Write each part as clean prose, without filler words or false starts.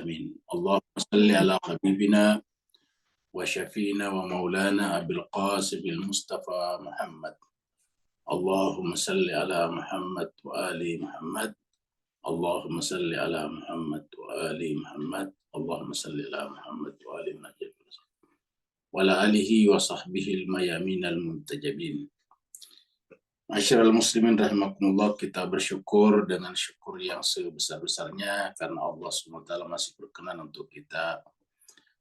آمين. اللهم صل على حبيبنا وشفينا ومولانا أبي القاسم المصطفى محمد. اللهم صل على محمد وآل محمد. اللهم صل على محمد وآل محمد. اللهم صل على محمد وآل محمد وعلى آله وصحبه الميامين المنتجبين. Masyarul muslimin rahimakumullah, kita bersyukur dengan syukur yang sebesar-besarnya karena Allah SWT masih berkenan untuk kita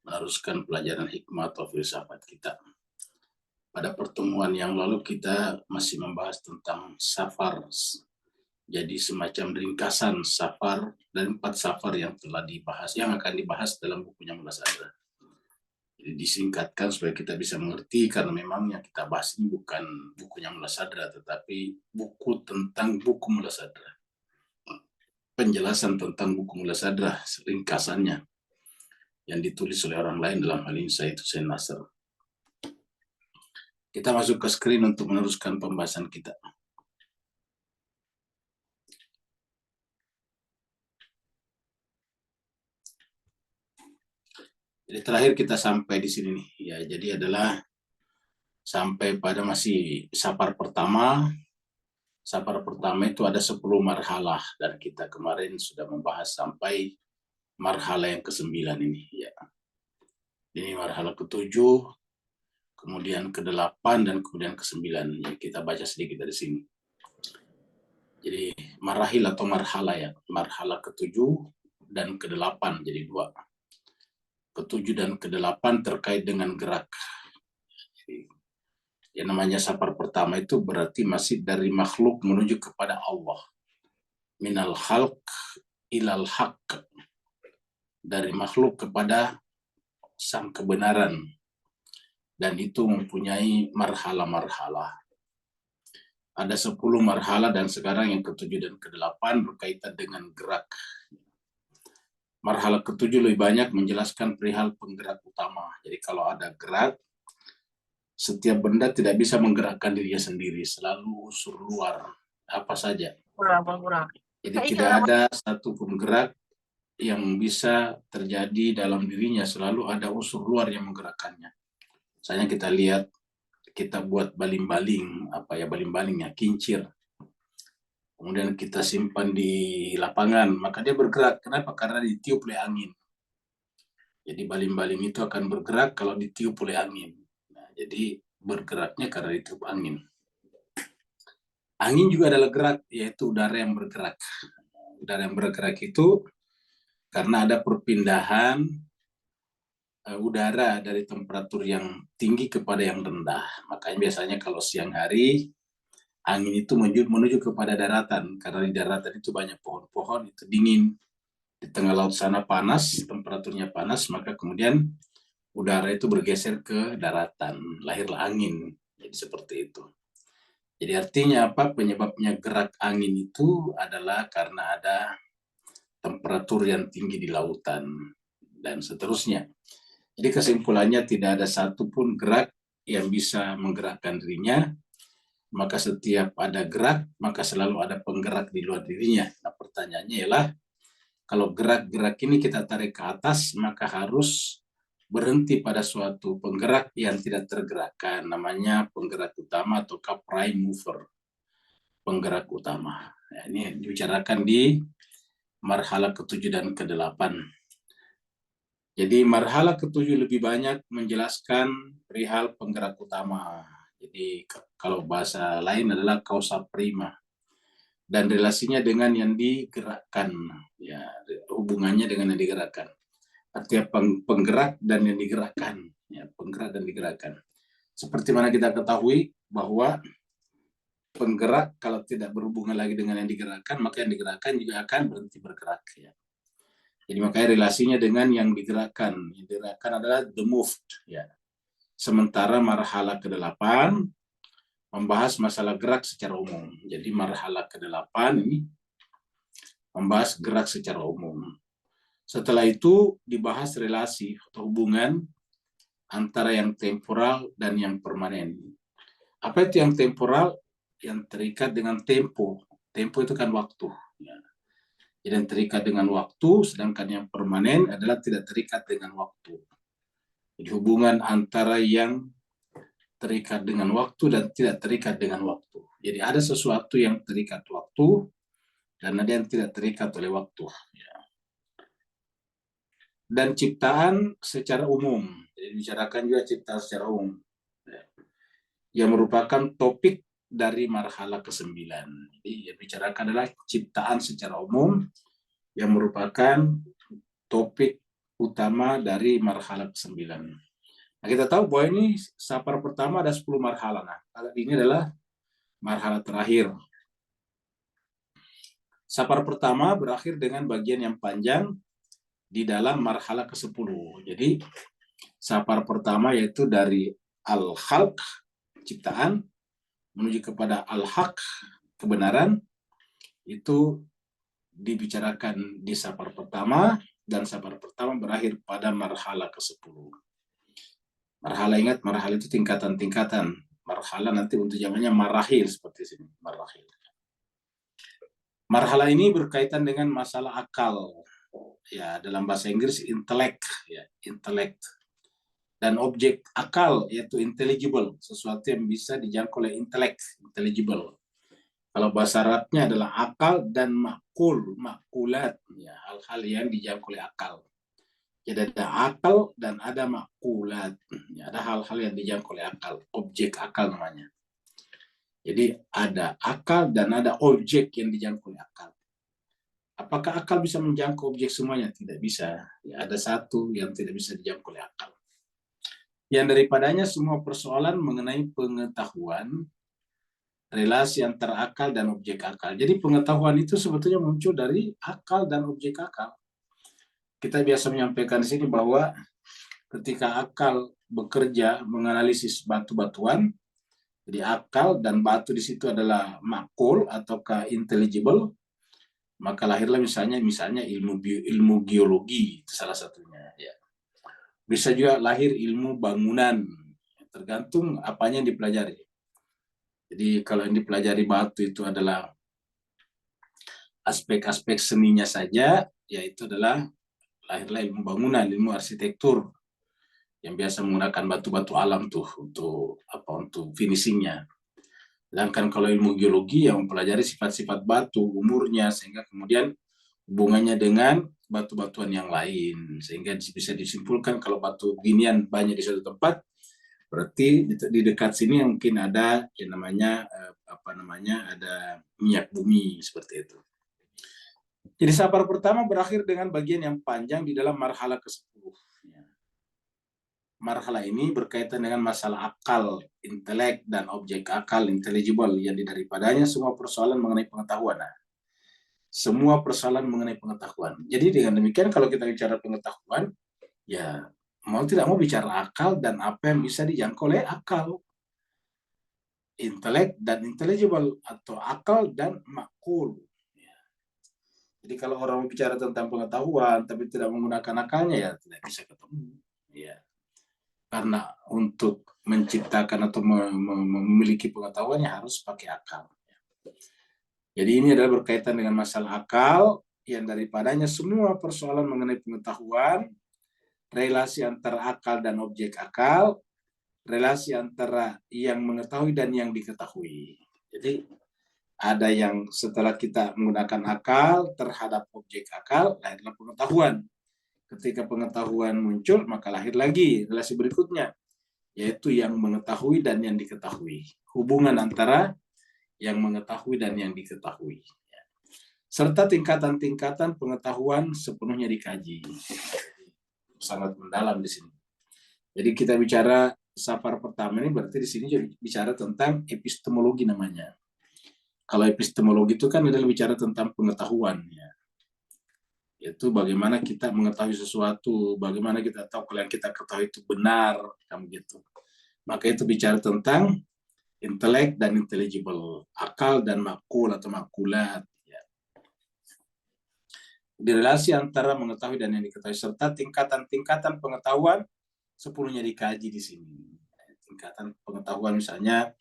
meneruskan pelajaran hikmah atau filsafat kita. Pada pertemuan yang lalu kita masih membahas tentang safar. Jadi semacam ringkasan safar dan 4 safar yang telah dibahas, yang akan dibahas dalam bukunya Mullah Sadra. Jadi disingkatkan supaya kita bisa mengerti, karena memang yang kita bahas ini bukan bukunya Mullah Sadra, tetapi buku tentang buku Mullah Sadra. Penjelasan tentang buku Mullah Sadra, ringkasannya, yang ditulis oleh orang lain, dalam hal ini Said Hussein Nasr. Kita masuk ke screen untuk meneruskan pembahasan kita. Jadi terakhir kita sampai di sini nih, ya. Jadi adalah sampai pada masih safar pertama. Safar pertama itu ada 10 marhalah, dan kita kemarin sudah membahas sampai marhalah yang ke-9 ini, ya. Ini marhalah ke-7, kemudian ke-8, dan kemudian ke-9. Ya, kita baca sedikit dari sini. Jadi marahil atau marhalah, ya. Marhalah ke-7 dan ke-8, jadi 2. Ke-7 dan ke-8 terkait dengan gerak. Jadi, yang namanya safar pertama itu berarti masih dari makhluk menuju kepada Allah. Minal khalq ilal haq. Dari makhluk kepada sang kebenaran. Dan itu mempunyai marhalah-marhalah. Ada 10 marhalah, dan sekarang yang ke-7 dan ke-8 berkaitan dengan gerak. Marhalah ke-7 lebih banyak menjelaskan perihal penggerak utama. Jadi kalau ada gerak, setiap benda tidak bisa menggerakkan dirinya sendiri, selalu unsur luar, apa saja. Jadi tidak ada satu penggerak yang bisa terjadi dalam dirinya, selalu ada unsur luar yang menggerakkannya. Misalnya kita lihat, kita buat baling-baling, baling-balingnya, kincir. Kemudian kita simpan di lapangan, maka dia bergerak. Kenapa? Karena ditiup oleh angin. Jadi baling-baling itu akan bergerak kalau ditiup oleh angin. Nah, jadi bergeraknya karena ditiup angin. Angin juga adalah gerak, yaitu udara yang bergerak. Udara yang bergerak itu karena ada perpindahan udara dari temperatur yang tinggi kepada yang rendah. Makanya biasanya kalau siang hari, angin itu menuju kepada daratan, karena di daratan itu banyak pohon-pohon, itu dingin. Di tengah laut sana panas, temperaturnya panas, maka kemudian udara itu bergeser ke daratan, lahirlah angin. Jadi seperti itu. Jadi artinya apa? Penyebabnya gerak angin itu adalah karena ada temperatur yang tinggi di lautan, dan seterusnya. Jadi kesimpulannya tidak ada satupun gerak yang bisa menggerakkan dirinya. Maka setiap ada gerak, maka selalu ada penggerak di luar dirinya. Nah, pertanyaannya ialah, kalau gerak-gerak ini kita tarik ke atas, maka harus berhenti pada suatu penggerak yang tidak tergerakkan. Namanya penggerak utama atau prime mover. Penggerak utama. Ya, ini dibicarakan di marhalah ke-7 dan ke-8. Jadi marhalah ke-7 lebih banyak menjelaskan perihal penggerak utama. Jadi kalau bahasa lain adalah causa prima, dan relasinya dengan yang digerakkan, ya, hubungannya dengan yang digerakkan. Artinya penggerak dan yang digerakkan, ya, penggerak dan digerakkan. Seperti mana kita ketahui bahwa penggerak kalau tidak berhubungan lagi dengan yang digerakkan, maka yang digerakkan juga akan berhenti bergerak, ya. Jadi makanya relasinya dengan yang digerakkan. Yang digerakkan adalah the moved, ya. Sementara marhalah ke-8 membahas masalah gerak secara umum. Jadi marhalah ke-8 ini membahas gerak secara umum. Setelah itu dibahas relasi atau hubungan antara yang temporal dan yang permanen. Apa itu yang temporal? Yang terikat dengan tempo. Tempo itu kan waktu. Ya. Jadi yang terikat dengan waktu, sedangkan yang permanen adalah tidak terikat dengan waktu. Jadi hubungan antara yang terikat dengan waktu dan tidak terikat dengan waktu. Jadi ada sesuatu yang terikat waktu dan ada yang tidak terikat oleh waktu. Dan ciptaan secara umum. Jadi bicarakan juga ciptaan secara umum. Yang merupakan topik dari marhala ke-9. Jadi yang bicarakan adalah ciptaan secara umum yang merupakan topik utama dari marhala ke-9. Nah, kita tahu bahwa ini sapar pertama ada 10 marhala. Nah, ini adalah marhala terakhir. Sapar pertama berakhir dengan bagian yang panjang di dalam marhala ke-10. Jadi, sapar pertama yaitu dari al-khalq, ciptaan, menuju kepada al-haq, kebenaran, itu dibicarakan di sapar pertama, dan sapar pertama berakhir pada marhala ke-10. Marhala, ingat, marhala itu tingkatan-tingkatan. Marhala nanti untuk zamannya marahil, seperti sini, marahil. Marhala ini berkaitan dengan masalah akal. Ya, dalam bahasa Inggris intelek, ya, intelek. Dan objek akal yaitu intelligible, sesuatu yang bisa dijangkau oleh intelek, intelligible. Kalau bahasa Arabnya adalah akal dan makul, makulat, ya, hal-hal yang dijangkau oleh akal. Jadi ada akal dan ada makulat, ya, ada hal-hal yang dijangkau oleh akal, objek akal namanya. Jadi ada akal dan ada objek yang dijangkau oleh akal. Apakah akal bisa menjangkau objek semuanya? Tidak bisa. Ya, ada satu yang tidak bisa dijangkau oleh akal. Yang daripadanya semua persoalan mengenai pengetahuan, relasi antara akal dan objek akal. Jadi pengetahuan itu sebetulnya muncul dari akal dan objek akal. Kita biasa menyampaikan di sini bahwa ketika akal bekerja menganalisis batu-batuan, jadi akal dan batu di situ adalah makul ataukah intelligible, maka lahirlah misalnya ilmu geologi, itu salah satunya. Ya. Bisa juga lahir ilmu bangunan, tergantung apanya yang dipelajari. Jadi kalau yang dipelajari batu itu adalah aspek-aspek seninya saja, yaitu adalah lahirlah ilmu bangunan, ilmu arsitektur yang biasa menggunakan batu-batu alam tuh untuk finishingnya. Sedangkan kalau ilmu geologi yang mempelajari sifat-sifat batu, umurnya, sehingga kemudian hubungannya dengan batu-batuan yang lain, sehingga bisa disimpulkan kalau batu ginian banyak di suatu tempat, berarti di dekat sini mungkin ada yang namanya ada minyak bumi seperti itu. Jadi sapar pertama berakhir dengan bagian yang panjang di dalam marhala ke-10. Marhala ini berkaitan dengan masalah akal, intelek, dan objek akal, intelligible, yang daripadanya semua persoalan mengenai pengetahuan. Nah, semua persoalan mengenai pengetahuan. Jadi dengan demikian kalau kita bicara pengetahuan, ya mau tidak mau bicara akal dan apa yang bisa dijangkau oleh akal. Intelek dan intelligible, atau akal dan makul. Jadi kalau orang bicara tentang pengetahuan tapi tidak menggunakan akalnya, ya tidak bisa ketemu. Ya. Karena untuk menciptakan atau memiliki pengetahuannya harus pakai akal. Jadi ini adalah berkaitan dengan masalah akal yang daripadanya semua persoalan mengenai pengetahuan, relasi antara akal dan objek akal, relasi antara yang mengetahui dan yang diketahui. Jadi ada yang setelah kita menggunakan akal terhadap objek akal, lahirlah pengetahuan. Ketika pengetahuan muncul, maka lahir lagi relasi berikutnya, yaitu yang mengetahui dan yang diketahui. Hubungan antara yang mengetahui dan yang diketahui. Serta tingkatan-tingkatan pengetahuan sepenuhnya dikaji. Sangat mendalam di sini. Jadi kita bicara sapar pertama ini berarti di sini bicara tentang epistemologi namanya. Kalau epistemologi itu kan adalah bicara tentang pengetahuan, ya. Yaitu bagaimana kita mengetahui sesuatu, bagaimana kita tahu kalau yang kita ketahui itu benar, kan begitu. Maka itu bicara tentang intelek dan intelligible, akal dan makul atau makulat. Ya. Di relasi antara mengetahui dan yang diketahui, serta tingkatan-tingkatan pengetahuan sepenuhnya dikaji di sini. Tingkatan pengetahuan misalnya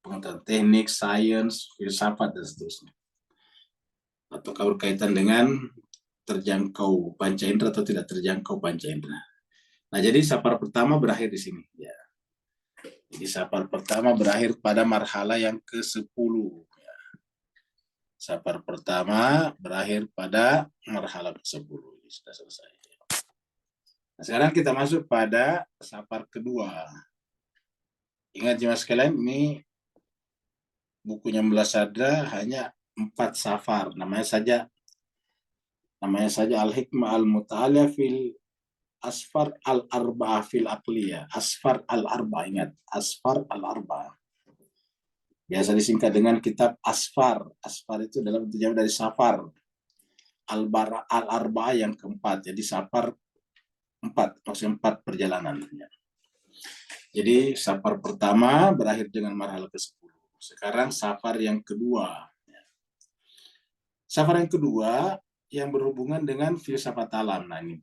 pengetahuan teknik, sains, filsafat, dan seterusnya. atau berkaitan dengan terjangkau panca indera atau tidak terjangkau panca indera. Nah, jadi safar pertama berakhir di sini. Ya. Jadi safar pertama berakhir pada marhala yang ke-10. Ya. Safar pertama berakhir pada marhala ke-10. Ini sudah selesai. Nah, sekarang kita masuk pada safar kedua. Ingat jemaah sekalian, ini bukunya Mullah Sadra hanya 4 safar. Namanya saja Al-Hikmah Al-Muta'ala fil Asfar al-Arba'ah fil Aqliyah. Asfar al-Arba'ah, ingat. Asfar al-Arba'ah. Biasa disingkat dengan kitab Asfar. Asfar itu dalam bentuk jamak dari safar. Al-Arba'ah yang keempat. Jadi safar 4, maksudnya 4 perjalanan. Jadi safar pertama berakhir dengan marhala ke-10. Sekarang safar yang kedua. Safar yang kedua yang berhubungan dengan filsafat alam. Nah, ini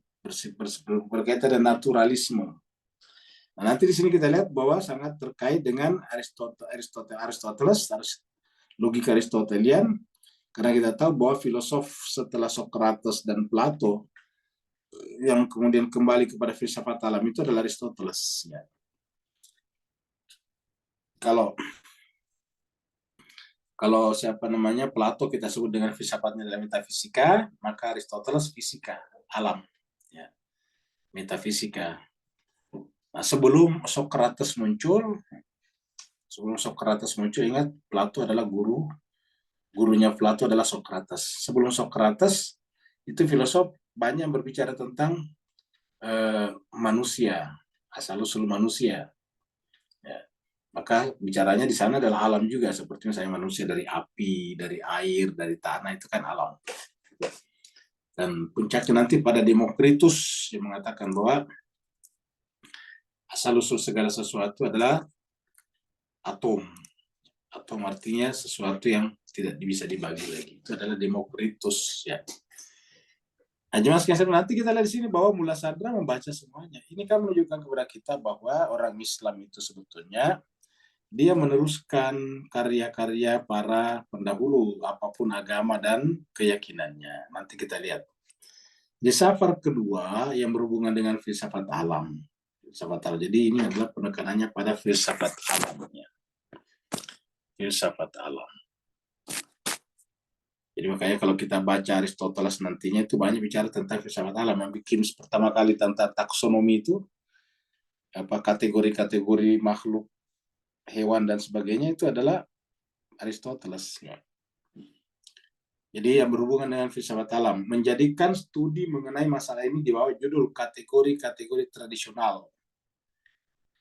berkaitan dengan naturalisme. Nah, nanti di sini kita lihat bahwa sangat terkait dengan Aristoteles, logika Aristotelian, karena kita tahu bahwa filosof setelah Socrates dan Plato yang kemudian kembali kepada filsafat alam itu adalah Aristoteles. Ya. Kalau siapa namanya Plato kita sebut dengan filsafatnya adalah metafisika, maka Aristoteles fisika alam, ya, metafisika. Nah, sebelum Socrates muncul, ingat Plato adalah gurunya Plato adalah Socrates. Sebelum Socrates itu filosof banyak berbicara tentang manusia, asal-usul manusia. Ya. Maka bicaranya di sana adalah alam juga, seperti misalnya manusia dari api, dari air, dari tanah, itu kan alam. Dan puncaknya nanti pada Demokritus yang mengatakan bahwa asal-usul segala sesuatu adalah atom. Atom artinya sesuatu yang tidak bisa dibagi lagi. Itu adalah Demokritus, ya. Nah, jemaah sekalian, nanti kita lihat di sini bahwa Mullah Sadra membaca semuanya. Ini kan menunjukkan kepada kita bahwa orang Islam itu sebetulnya dia meneruskan karya-karya para pendahulu, apapun agama dan keyakinannya. Nanti kita lihat. Di safar kedua yang berhubungan dengan filsafat alam. Jadi ini adalah penekanannya pada filsafat alamnya. Filsafat alam. Jadi makanya kalau kita baca Aristoteles nantinya itu banyak bicara tentang filsafat alam. Yang bikin pertama kali tentang taksonomi itu, kategori-kategori makhluk, hewan dan sebagainya, itu adalah Aristoteles. Jadi yang berhubungan dengan filsafat alam, menjadikan studi mengenai masalah ini di bawah judul kategori-kategori tradisional.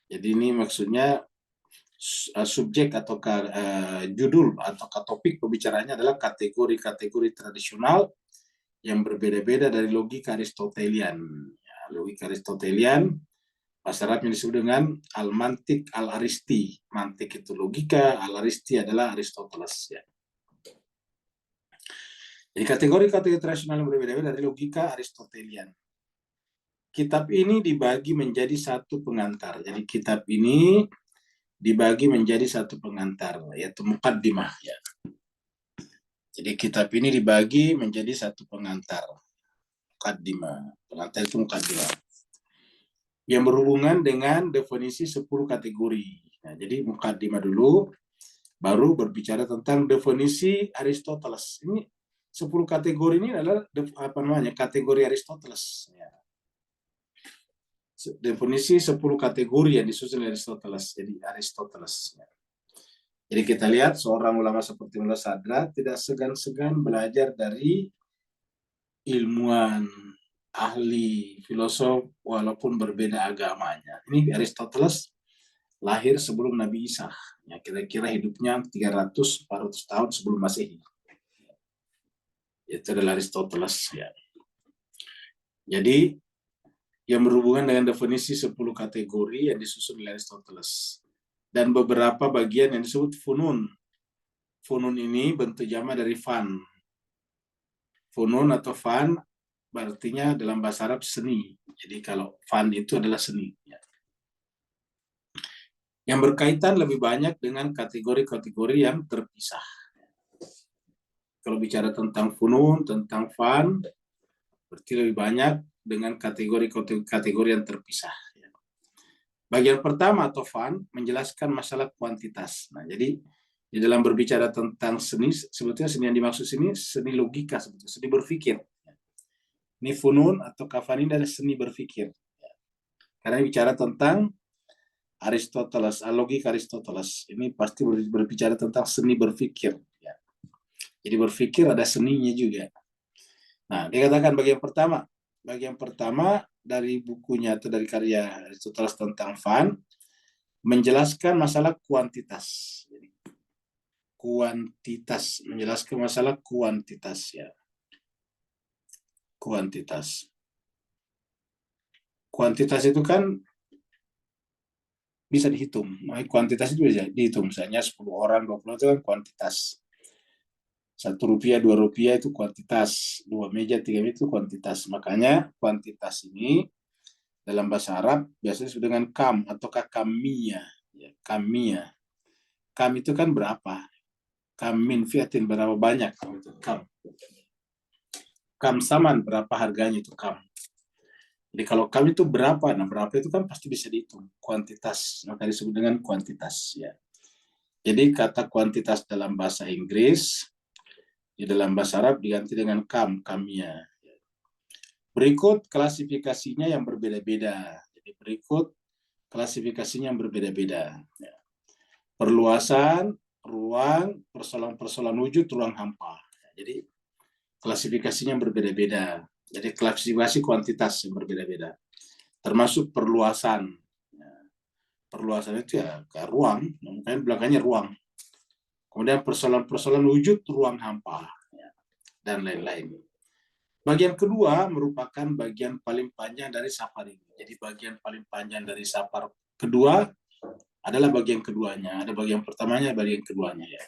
Jadi ini maksudnya subjek atau judul atau topik pembicaraannya adalah kategori-kategori tradisional yang berbeda-beda dari logika Aristotelian. Ya, logika Aristotelian bahasa Arabnya disebut dengan al-mantik al-aristi. Mantik itu logika, al-aristi adalah Aristoteles. Ya. Jadi kategori-kategori tradisional yang berbeda-beda dari logika Aristotelian. Kitab ini dibagi menjadi satu pengantar. Jadi kitab ini dibagi menjadi satu pengantar, yaitu muqaddimah. Ya. Jadi kitab ini dibagi menjadi satu pengantar. Muqaddimah. Pengantar itu muqaddimah. Yang berhubungan dengan definisi 10 kategori. Nah, jadi muqaddimah dulu, baru berbicara tentang definisi Aristoteles. Ini 10 kategori ini adalah kategori Aristoteles. Ya. Definisi 10 kategori yang disusun oleh Aristoteles. Jadi Aristoteles. Ya. Jadi kita lihat seorang ulama seperti Mullah Sadra tidak segan-segan belajar dari ilmuwan, ahli, filosof, walaupun berbeda agamanya. Ini Aristoteles lahir sebelum Nabi Isa. Ya, kira-kira hidupnya 300-400 tahun sebelum Masehi. Itu adalah Aristoteles. Ya. Jadi yang berhubungan dengan definisi 10 kategori yang disusun oleh Aristoteles. Dan beberapa bagian yang disebut funun. Funun ini bentuk jamak dari fan. Funun atau fan artinya dalam bahasa Arab seni. Jadi kalau fan itu adalah seni. Ya. Yang berkaitan lebih banyak dengan kategori-kategori yang terpisah. kalau bicara tentang funun, tentang fan, berarti lebih banyak dengan kategori yang terpisah. Bagian pertama atau fan menjelaskan masalah kuantitas. Nah, jadi di dalam berbicara tentang seni, sebetulnya seni yang dimaksud sini seni logika, sebetulnya seni berpikir. Ini funun atau kafan ini adalah seni berpikir. Karena bicara tentang Aristoteles, logika Aristoteles. Ini pasti berbicara tentang seni berpikir. Jadi berpikir ada seninya juga. Nah, dikatakan bagian pertama dari bukunya atau dari karya Aristoteles tentang fan menjelaskan masalah kuantitas. Kuantitas, menjelaskan masalah kuantitas ya. Kuantitas. Kuantitas itu kan bisa dihitung. Nah, kuantitas itu bisa dihitung. Misalnya 10 orang, 20 itu kan kuantitas. Rp1, Rp2 itu kuantitas. 2 meja, 3 meja itu kuantitas. Makanya kuantitas ini dalam bahasa Arab biasanya disebut dengan kam ataukah kamiyah. Ya, kamiyah. Kam itu kan berapa? Kam min fiatin berapa banyak? Kam. Kam saman berapa harganya itu kam. Jadi kalau kam itu berapa? Nah, berapa itu kan pasti bisa dihitung. Kuantitas. Maka disebut dengan kuantitas. Ya. Jadi kata kuantitas dalam bahasa Inggris, di dalam bahasa Arab diganti dengan kam, kamia. Berikut klasifikasinya yang berbeda-beda. Jadi berikut klasifikasinya yang berbeda-beda. Perluasan, ruang, persoalan-persoalan wujud, ruang hampa. Jadi klasifikasinya berbeda-beda. Jadi klasifikasi kuantitas yang berbeda-beda. Termasuk perluasan. Perluasan itu ya ke ruang, makanya belakangnya ruang. Kemudian persoalan-persoalan wujud, ruang hampa, dan lain-lain. Bagian kedua merupakan bagian paling panjang dari safar ini. Jadi bagian paling panjang dari safar kedua adalah bagian keduanya. Ada bagian pertamanya, bagian keduanya ya.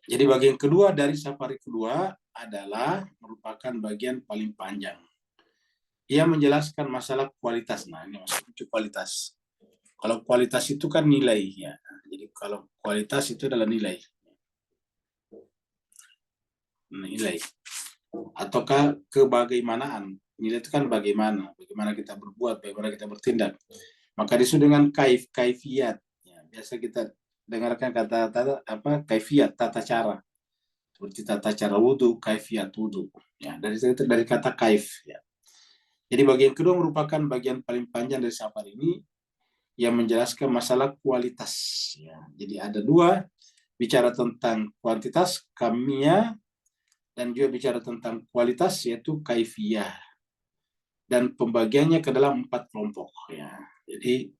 Jadi bagian kedua dari safari kedua adalah merupakan bagian paling panjang. Ia menjelaskan masalah kualitas. Nah, ini maksudnya kualitas. Kalau kualitas itu kan nilai ya. Jadi kalau kualitas itu adalah nilai. Nilai. Ataukah kebagaimanaan. Nilai itu kan bagaimana kita berbuat, bagaimana kita bertindak. Maka disebut dengan kaifiyat. Ya, biasa kita dengarkan kata-kata apa kaifiyat, tata cara. Seperti tata cara wudhu, kaifiyat wudhu. Ya, dari kata kaif. Ya. Jadi bagian kedua merupakan bagian paling panjang dari safar ini yang menjelaskan masalah kualitas. Ya. Jadi ada dua, bicara tentang kuantitas, kamia, dan juga bicara tentang kualitas, yaitu kaifiyah. Dan pembagiannya ke dalam 4 kelompok. Ya. Jadi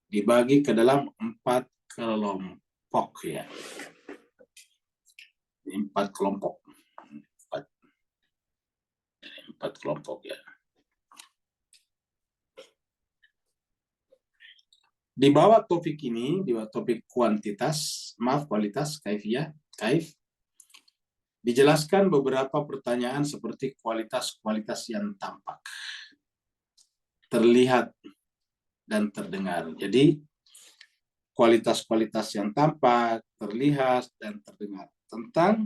dibagi ke dalam 4 kelompok. Ya. 4 kelompok. 4 kelompok ya. Di bawah topik ini, di bawah topik kualitas, kaifiyah, kaif, dijelaskan beberapa pertanyaan seperti kualitas-kualitas yang tampak, terlihat, dan terdengar. Jadi, kualitas-kualitas yang tampak, terlihat, dan terdengar. Tentang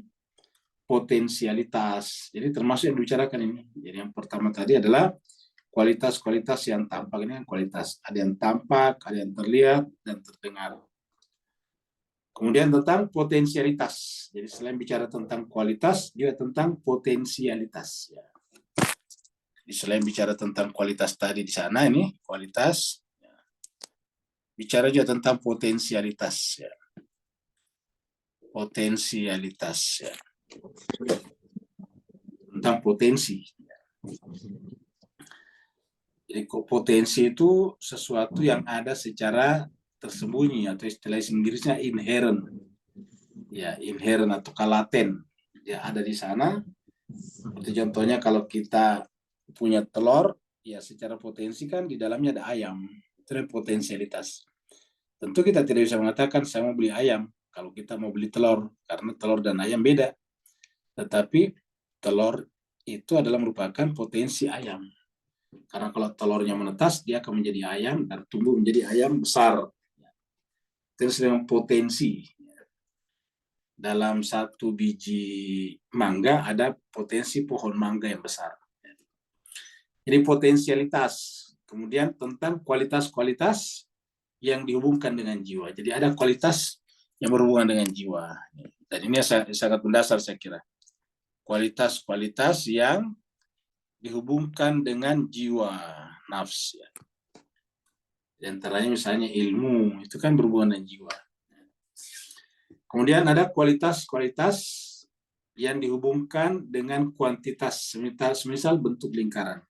potensialitas. Jadi, termasuk yang dibicarakan ini. Jadi, yang pertama tadi adalah kualitas-kualitas yang tampak. Ini kan kualitas. Ada yang tampak, ada yang terlihat, dan terdengar. Kemudian tentang potensialitas. Jadi selain bicara tentang kualitas, juga tentang potensialitas. Ya. Jadi selain bicara tentang kualitas tadi di sana, ini kualitas. Ya. Bicara juga tentang potensialitas. Ya. Potensialitas. Ya. Tentang potensi. Ya. Jadi potensi itu sesuatu yang ada secara tersembunyi atau istilah Inggrisnya inherent. Ya, inherent atau laten. Ya, ada di sana. Seperti contohnya kalau kita punya telur, ya secara potensi kan di dalamnya ada ayam. Itu adalah potensialitas. Tentu kita tidak bisa mengatakan saya mau beli ayam kalau kita mau beli telur, karena telur dan ayam beda. Tetapi telur itu adalah merupakan potensi ayam. Karena kalau telurnya menetas, dia akan menjadi ayam dan tumbuh menjadi ayam besar. Itu dengan potensi. dalam satu biji mangga ada potensi pohon mangga yang besar. Jadi potensialitas, kemudian tentang kualitas-kualitas yang dihubungkan dengan jiwa. Jadi ada kualitas yang berhubungan dengan jiwa. Dan ini sangat mendasar saya kira. Kualitas-kualitas yang dihubungkan dengan jiwa, nafs. Ya. Di antaranya misalnya ilmu, itu kan berhubungan dengan jiwa. Kemudian ada kualitas-kualitas yang dihubungkan dengan kuantitas, misal bentuk lingkaran.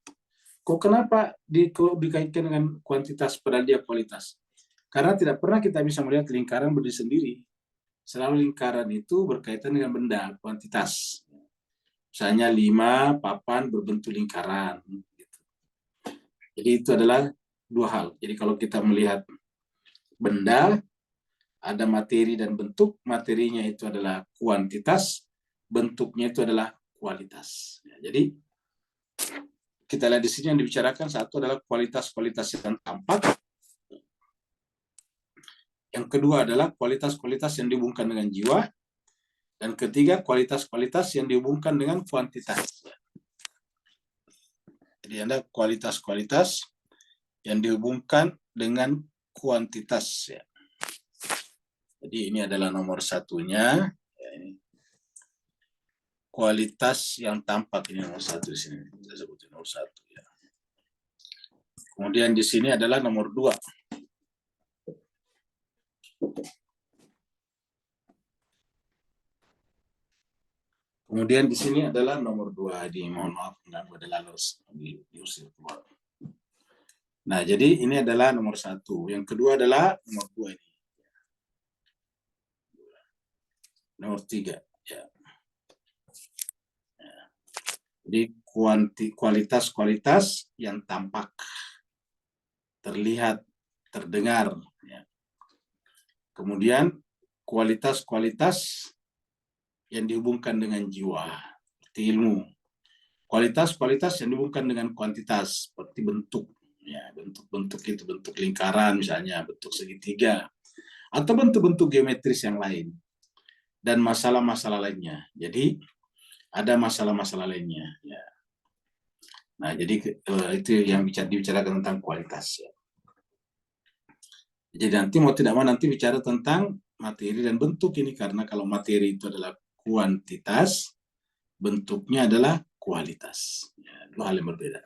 Kok kenapa dikaitkan dengan kuantitas padahal dia kualitas? Karena tidak pernah kita bisa melihat lingkaran berdiri sendiri. Selalu lingkaran itu berkaitan dengan benda, kuantitas. Misalnya 5 papan berbentuk lingkaran. Jadi itu adalah dua hal. Jadi kalau kita melihat benda, ada materi dan bentuk, materinya itu adalah kuantitas, bentuknya itu adalah kualitas. Jadi kita lihat di sini yang dibicarakan satu adalah kualitas-kualitas yang tampak, yang kedua adalah kualitas-kualitas yang dihubungkan dengan jiwa, dan ketiga kualitas-kualitas yang dihubungkan dengan kuantitas. Jadi ada kualitas-kualitas yang dihubungkan dengan kuantitas. Ya. Jadi ini adalah nomor satunya. Kualitas yang tampak ini nomor satu di sini. Kita sebutin nomor satu. Ya. Kemudian di sini adalah nomor 2. Kemudian di sini adalah nomor 2. Mohon maaf, mengganggu adalah harus diusir keluar. Nah, jadi ini adalah nomor 1. Yang kedua adalah nomor 2 ini. Nomor 3. Ya. Jadi kualitas-kualitas yang tampak, terlihat, terdengar. Ya. Kemudian kualitas-kualitas yang dihubungkan dengan jiwa, seperti ilmu. Kualitas-kualitas yang dihubungkan dengan kuantitas, seperti bentuk. Ya, bentuk-bentuk itu, bentuk lingkaran misalnya, bentuk segitiga, atau bentuk-bentuk geometris yang lain. Dan masalah-masalah lainnya. Jadi ada masalah-masalah lainnya. Ya. Nah, jadi itu yang dibicarakan tentang kualitas. Ya. Jadi nanti mau tidak mau nanti bicara tentang materi dan bentuk ini, karena kalau materi itu adalah kuantitas, bentuknya adalah kualitas. Ya, dua hal yang berbeda.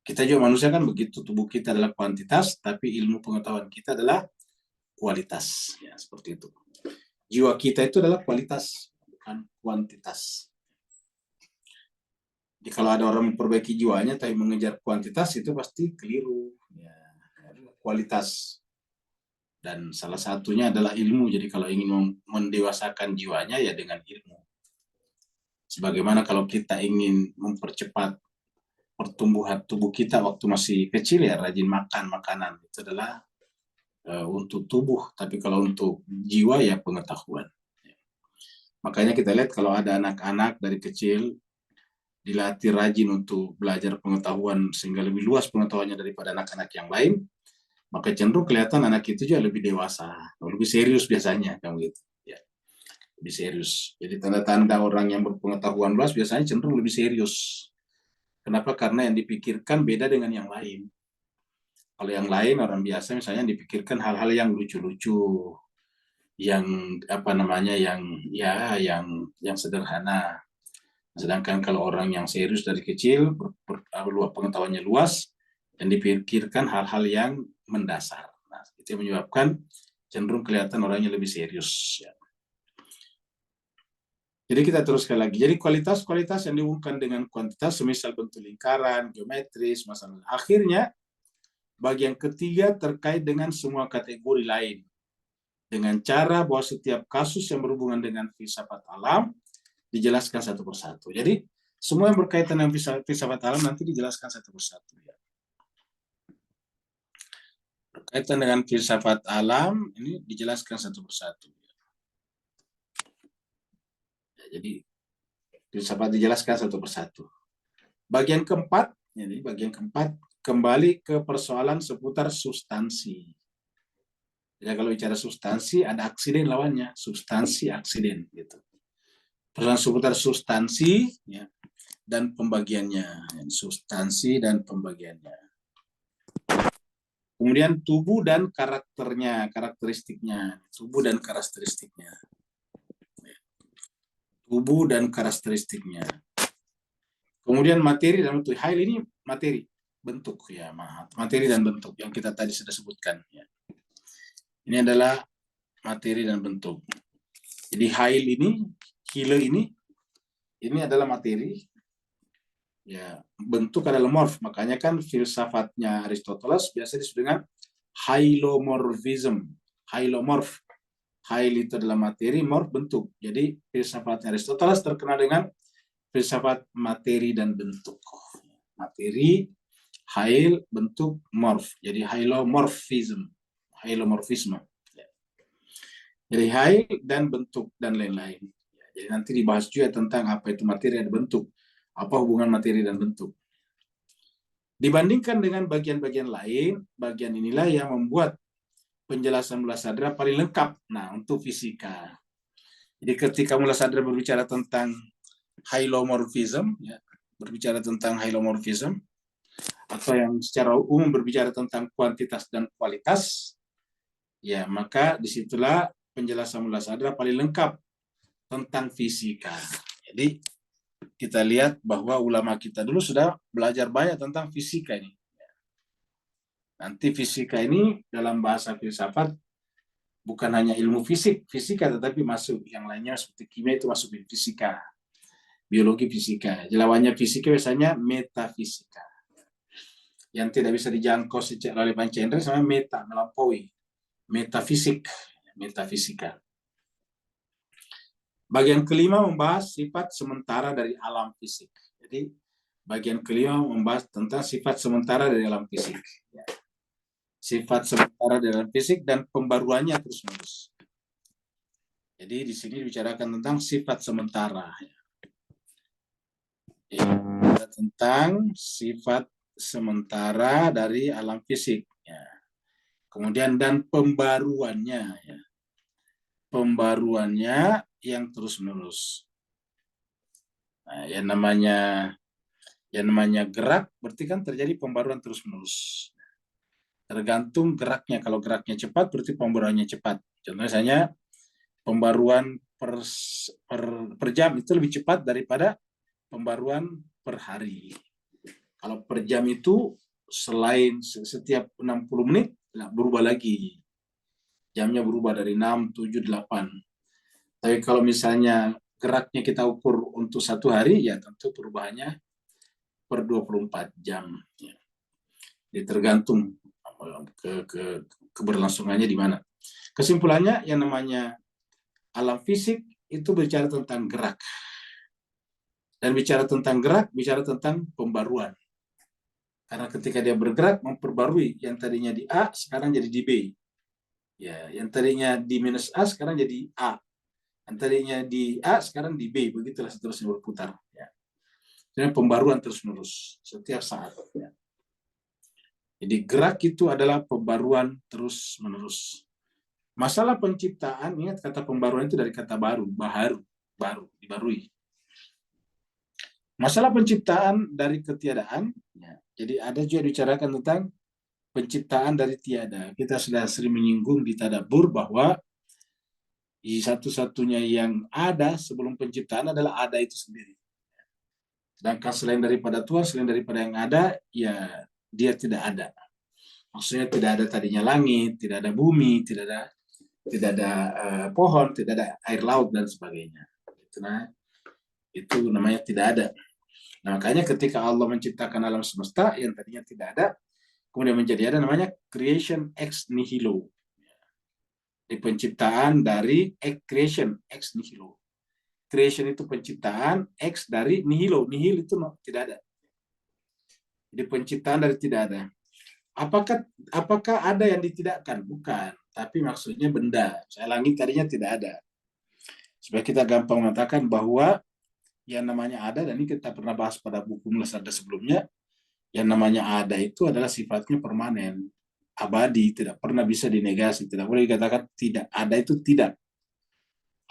Kita juga manusia kan begitu, tubuh kita adalah kuantitas, tapi ilmu pengetahuan kita adalah kualitas. Ya, seperti itu. Jiwa kita itu adalah kualitas, bukan kuantitas. Jadi kalau ada orang memperbaiki jiwanya tapi mengejar kuantitas, itu pasti keliru. Ya, kualitas. Dan salah satunya adalah ilmu. Jadi kalau ingin mendewasakan jiwanya ya dengan ilmu. Sebagaimana kalau kita ingin mempercepat pertumbuhan tubuh kita waktu masih kecil ya rajin makan makanan. Itu adalah untuk tubuh. Tapi kalau untuk jiwa ya pengetahuan. Makanya kita lihat kalau ada anak-anak dari kecil dilatih rajin untuk belajar pengetahuan sehingga lebih luas pengetahuannya daripada anak-anak yang lain, maka cenderung kelihatan anak itu juga lebih dewasa, lebih serius biasanya, kan gitu. Ya, lebih serius. Jadi tanda-tanda orang yang berpengetahuan luas biasanya cenderung lebih serius. Kenapa? Karena yang dipikirkan beda dengan yang lain. Kalau yang lain orang biasa misalnya dipikirkan hal-hal yang lucu-lucu, yang apa namanya, yang sederhana. Sedangkan kalau orang yang serius dari kecil, pengetahuannya luas, dan dipikirkan hal-hal yang mendasar. Nah, itu yang menyebabkan cenderung kelihatan orangnya lebih serius. Ya. Jadi kita teruskan lagi. Jadi kualitas-kualitas yang dihubungkan dengan kuantitas, semisal bentuk lingkaran, geometris, masalah. Akhirnya, bagian ketiga terkait dengan semua kategori lain. Dengan cara bahwa setiap kasus yang berhubungan dengan filsafat alam dijelaskan satu persatu. Jadi, semua yang berkaitan dengan filsafat alam nanti dijelaskan satu persatu. Ya. Berkaitan dengan filsafat alam, ini dijelaskan satu persatu. Ya, jadi, filsafat dijelaskan satu persatu. Bagian keempat, kembali ke persoalan seputar substansi. Ya kalau bicara substansi ada aksiden lawannya, substansi aksiden gitu. Persoalan seputar substansi ya, dan pembagiannya, substansi dan pembagiannya. Kemudian tubuh dan karakternya, karakteristiknya, tubuh dan karakteristiknya, tubuh dan karakteristiknya. Kemudian materi dan bentuk. Hal ini materi, bentuk ya, materi dan bentuk yang kita tadi sudah sebutkan. Ya. Ini adalah materi dan bentuk. Jadi hail ini, hile ini adalah materi. Ya, bentuk adalah morf. Makanya kan filsafatnya Aristoteles biasa disebut dengan hylomorphism. Hylomorph. Hyl itu adalah materi, morf bentuk. Jadi filsafatnya Aristoteles terkenal dengan filsafat materi dan bentuk. Materi, hyl, bentuk, morf. Jadi hylomorphism. Hylomorphisme. Jadi hyl dan bentuk dan lain-lain. Jadi nanti dibahas juga tentang apa itu materi dan bentuk. Apa hubungan materi dan bentuk. Dibandingkan dengan bagian-bagian lain, bagian inilah yang membuat penjelasan Mula Sadra paling lengkap. Nah, untuk fisika. Jadi ketika Mula Sadra berbicara tentang hylomorphism, ya, berbicara tentang hylomorphism, atau yang secara umum berbicara tentang kuantitas dan kualitas, ya maka disitulah penjelasan Mula Sadra paling lengkap tentang fisika. Jadi kita lihat bahwa ulama kita dulu sudah belajar banyak tentang fisika ini. Nanti fisika ini dalam bahasa filsafat bukan hanya ilmu fisika, tetapi masuk yang lainnya seperti kimia itu masuk di fisika, biologi fisika. Lawannya fisika biasanya metafisika. Yang tidak bisa dijangkau secara oleh panca indera sama meta, melampaui. Metafisika. Bagian kelima membahas sifat sementara dari alam fisik. Jadi bagian kelima membahas tentang sifat sementara dari alam fisik. Ya. Sifat sementara dari alam fisik dan pembaruannya terus-menerus. Jadi di sini dibicarakan tentang sifat sementara. Ya. Tentang sifat sementara dari alam fisik. Ya. Kemudian dan pembaruannya. Ya. Pembaruannya yang terus-menerus. Nah, yang namanya gerak berarti kan terjadi pembaruan terus-menerus. Tergantung geraknya. Kalau geraknya cepat berarti pembaruannya cepat. Contohnya misalnya pembaruan per jam itu lebih cepat daripada pembaruan per hari. Kalau per jam itu selain setiap 60 menit berubah lagi. Jamnya berubah dari 6, 7, 8. Tapi kalau misalnya geraknya kita ukur untuk satu hari, ya tentu perubahannya per 24 jam. Ya. Jadi tergantung keberlangsungannya di mana. Kesimpulannya, yang namanya alam fisik itu bicara tentang gerak. Dan bicara tentang gerak, bicara tentang pembaruan. Karena ketika dia bergerak, memperbarui. Yang tadinya di A, sekarang jadi di B. Ya, yang tadinya di minus A, sekarang jadi A. Yang tadinya di A, sekarang di B. Begitulah seterusnya berputar. Ya. Jadi pembaruan terus-menerus setiap saat. Ya. Jadi gerak itu adalah pembaruan terus-menerus. Masalah penciptaan, ingat kata pembaruan itu dari kata baru, dibarui. Masalah penciptaan dari ketiadaan, ya. Jadi ada juga dibicarakan tentang penciptaan dari tiada. Kita sudah sering menyinggung di tadabbur bahwa satu-satunya yang ada sebelum penciptaan adalah ada itu sendiri. Sedangkan selain daripada Tuhan, selain daripada yang ada, ya dia tidak ada. Maksudnya tidak ada tadinya langit, tidak ada bumi, tidak ada pohon, tidak ada air laut dan sebagainya. Itu namanya tidak ada. Nah, makanya ketika Allah menciptakan alam semesta yang tadinya tidak ada, kemudian menjadi ada, namanya creation ex nihilo. Di penciptaan dari creation ex nihilo. Creation itu penciptaan, ex dari nihilo. Nihil itu tidak ada. Jadi penciptaan dari tidak ada. Apakah ada yang ditidakkan? Bukan. Tapi maksudnya benda. Saya langit tadinya tidak ada. Supaya kita gampang mengatakan bahwa yang namanya ada, dan ini kita pernah bahas pada buku Mula Sadra sebelumnya, yang namanya ada itu adalah sifatnya permanen. abadi, tidak pernah bisa dinegasi, tidak boleh dikatakan tidak ada itu tidak.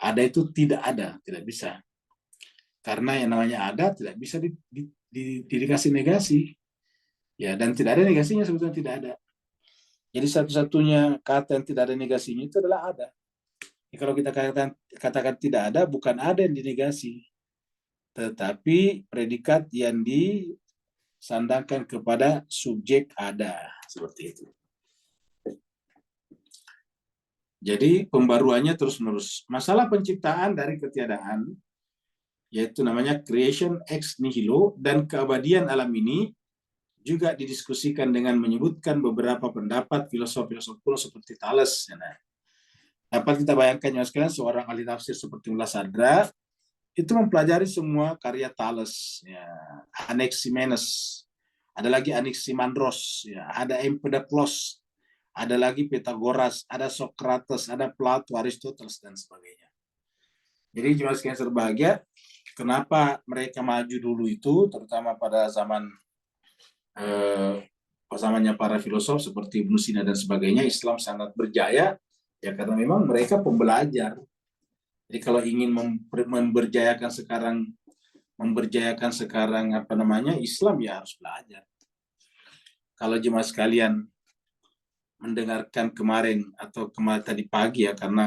Ada itu tidak ada, tidak bisa. Karena yang namanya ada tidak bisa dikasih negasi. Ya, dan tidak ada negasinya sebetulnya tidak ada. Jadi satu-satunya kata yang tidak ada negasinya itu adalah ada. Ya, kalau kita katakan tidak ada, bukan ada yang dinegasi, tetapi predikat yang disandangkan kepada subjek ada, seperti itu. Jadi pembaruannya terus-menerus. Masalah penciptaan dari ketiadaan, yaitu namanya creation ex nihilo, dan keabadian alam ini juga didiskusikan dengan menyebutkan beberapa pendapat filosof-filosof kuno seperti Thales. Nah, dapat kita bayangkan ya sekalian, seorang ahli tafsir seperti Mullah Sadra itu mempelajari semua karya Thales, ya, Anaximenes, ada lagi Anaximandros, ya, ada Empedoklos, ada lagi Pythagoras, ada Socrates, ada Plato, Aristoteles, dan sebagainya. Jadi cuma sekian berbahagia, kenapa mereka maju dulu itu, terutama pada zamannya para filosof seperti Ibnu Sina dan sebagainya, Islam sangat berjaya, ya karena memang mereka pembelajar. Jadi kalau ingin memberjayakan sekarang apa namanya Islam, ya harus belajar. Kalau jemaah sekalian mendengarkan kemarin tadi pagi ya, karena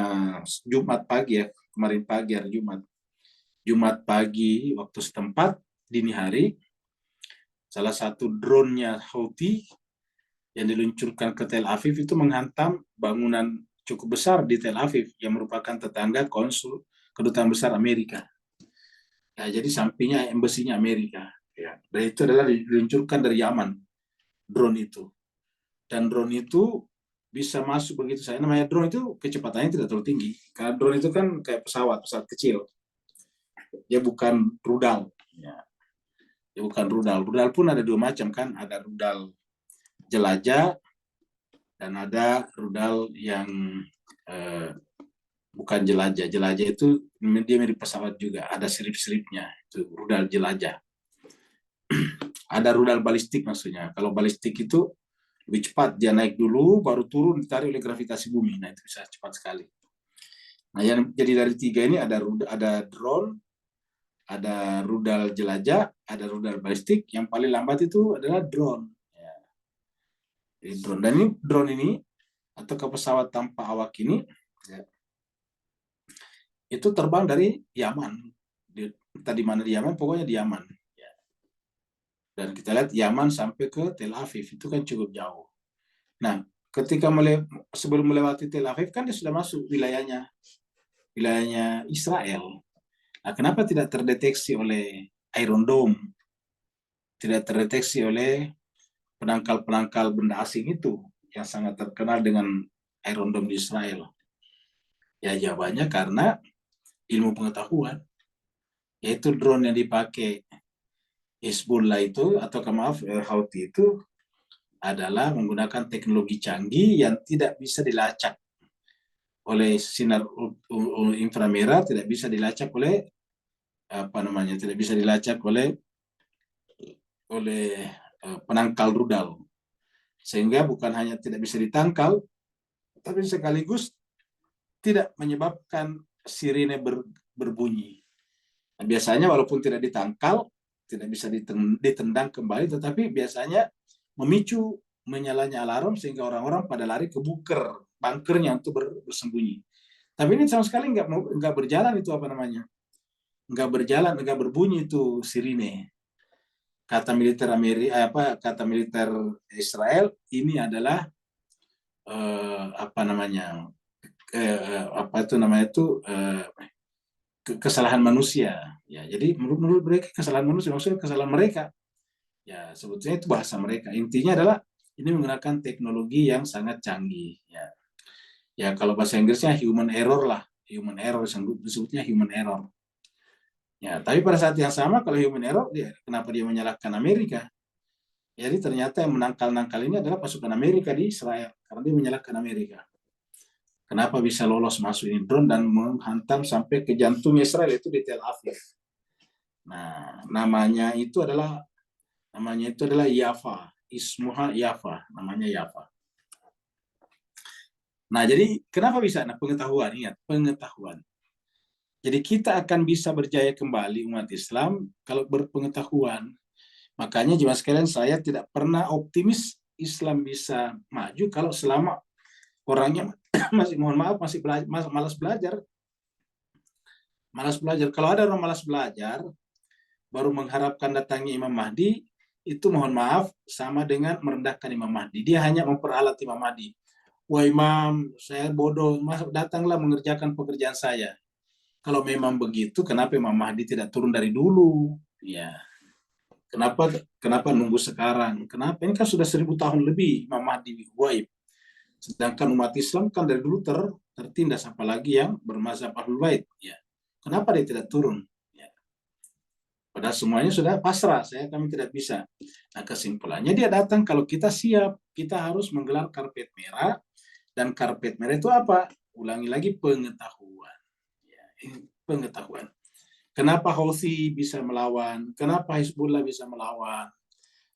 Jumat pagi ya, kemarin pagi hari Jumat pagi waktu setempat dini hari, salah satu drone-nya Houthi yang diluncurkan ke Tel Aviv itu menghantam bangunan cukup besar di Tel Aviv yang merupakan tetangga konsul kedutaan besar Amerika. Ya, jadi sampingnya embasinya Amerika. Ya, dan itu adalah diluncurkan dari Yaman, drone itu. Dan drone itu bisa masuk begitu saja. Namanya drone itu kecepatannya tidak terlalu tinggi. Karena drone itu kan kayak pesawat kecil. Dia bukan rudal. Ya. Dia bukan rudal. Rudal pun ada dua macam kan. Ada rudal jelajah dan ada rudal yang bukan jelajah. Jelajah itu dia mirip pesawat juga. Ada sirip-siripnya. Itu rudal jelajah. Ada rudal balistik maksudnya. Kalau balistik itu lebih cepat, dia naik dulu, baru turun, ditarik oleh gravitasi bumi. Nah, itu bisa cepat sekali. Nah, yang jadi dari tiga ini ada drone, ada rudal jelajah, ada rudal balistik. Yang paling lambat itu adalah drone. Ya. Jadi drone ini atau ke pesawat tanpa awak ini, ya, itu terbang dari Yaman. Tadi mana di Yaman, pokoknya di Yaman. Ya. Dan kita lihat Yaman sampai ke Tel Aviv, itu kan cukup jauh. Nah, ketika sebelum melewati Tel Aviv kan dia sudah masuk wilayahnya Israel. Nah, kenapa tidak terdeteksi oleh Iron Dome? Tidak terdeteksi oleh penangkal-penangkal benda asing itu yang sangat terkenal dengan Iron Dome di Israel? Ya, jawabannya karena ilmu pengetahuan, yaitu drone yang dipakai Hezbollah itu atau maaf Houthi itu adalah menggunakan teknologi canggih yang tidak bisa dilacak oleh sinar inframerah, tidak bisa dilacak oleh tidak bisa dilacak oleh penangkal rudal, sehingga bukan hanya tidak bisa ditangkal, tapi sekaligus tidak menyebabkan sirine berbunyi. Nah, biasanya walaupun tidak ditangkal, tidak bisa ditendang kembali, tetapi biasanya memicu menyalanya alarm sehingga orang-orang pada lari ke bunkernya untuk bersembunyi. Tapi ini sama sekali nggak berjalan itu nggak berbunyi itu sirine. Kata militer kata militer Israel ini adalah kesalahan manusia. Ya, jadi menurut mereka kesalahan manusia, maksudnya kesalahan mereka. Ya, sebetulnya itu bahasa mereka. Intinya adalah ini menggunakan teknologi yang sangat canggih. Ya, ya kalau bahasa Inggrisnya human error lah, human error disebutnya human error. Ya, tapi pada saat yang sama kalau human error, kenapa dia menyalahkan Amerika? Jadi ternyata yang menangkal ini adalah pasukan Amerika di Israel, karena dia menyalahkan Amerika. Kenapa bisa lolos masuk ini drone dan menghantam sampai ke jantung Israel, itu di Tel Aviv. Nah, namanya itu adalah Yafa, Ismuha Yafa, namanya Yafa. Nah, jadi kenapa bisa? Nah, pengetahuan, ingat, pengetahuan. Jadi kita akan bisa berjaya kembali umat Islam kalau berpengetahuan. Makanya jemaah sekalian, saya tidak pernah optimis Islam bisa maju kalau selama orangnya masih, mohon maaf, masih malas belajar. Malas belajar. Kalau ada orang malas belajar, baru mengharapkan datangnya Imam Mahdi, itu mohon maaf sama dengan merendahkan Imam Mahdi. Dia hanya memperalat Imam Mahdi. Wah Imam, saya bodoh, datanglah mengerjakan pekerjaan saya. Kalau memang begitu, kenapa Imam Mahdi tidak turun dari dulu? Ya, kenapa nunggu sekarang? Kenapa? Ini kan sudah 1000 tahun lebih Imam Mahdi gaib. Sedangkan umat Islam kan dari dulu tertindas, apalagi yang bermazhab Ahlul Bait. Ya. Kenapa dia tidak turun? Ya. Padahal semuanya sudah pasrah, kami tidak bisa. Nah kesimpulannya dia datang kalau kita siap, kita harus menggelar karpet merah, dan karpet merah itu apa? Ulangi lagi, pengetahuan. Ya, pengetahuan. Kenapa Houthi bisa melawan? Kenapa Hizbullah bisa melawan?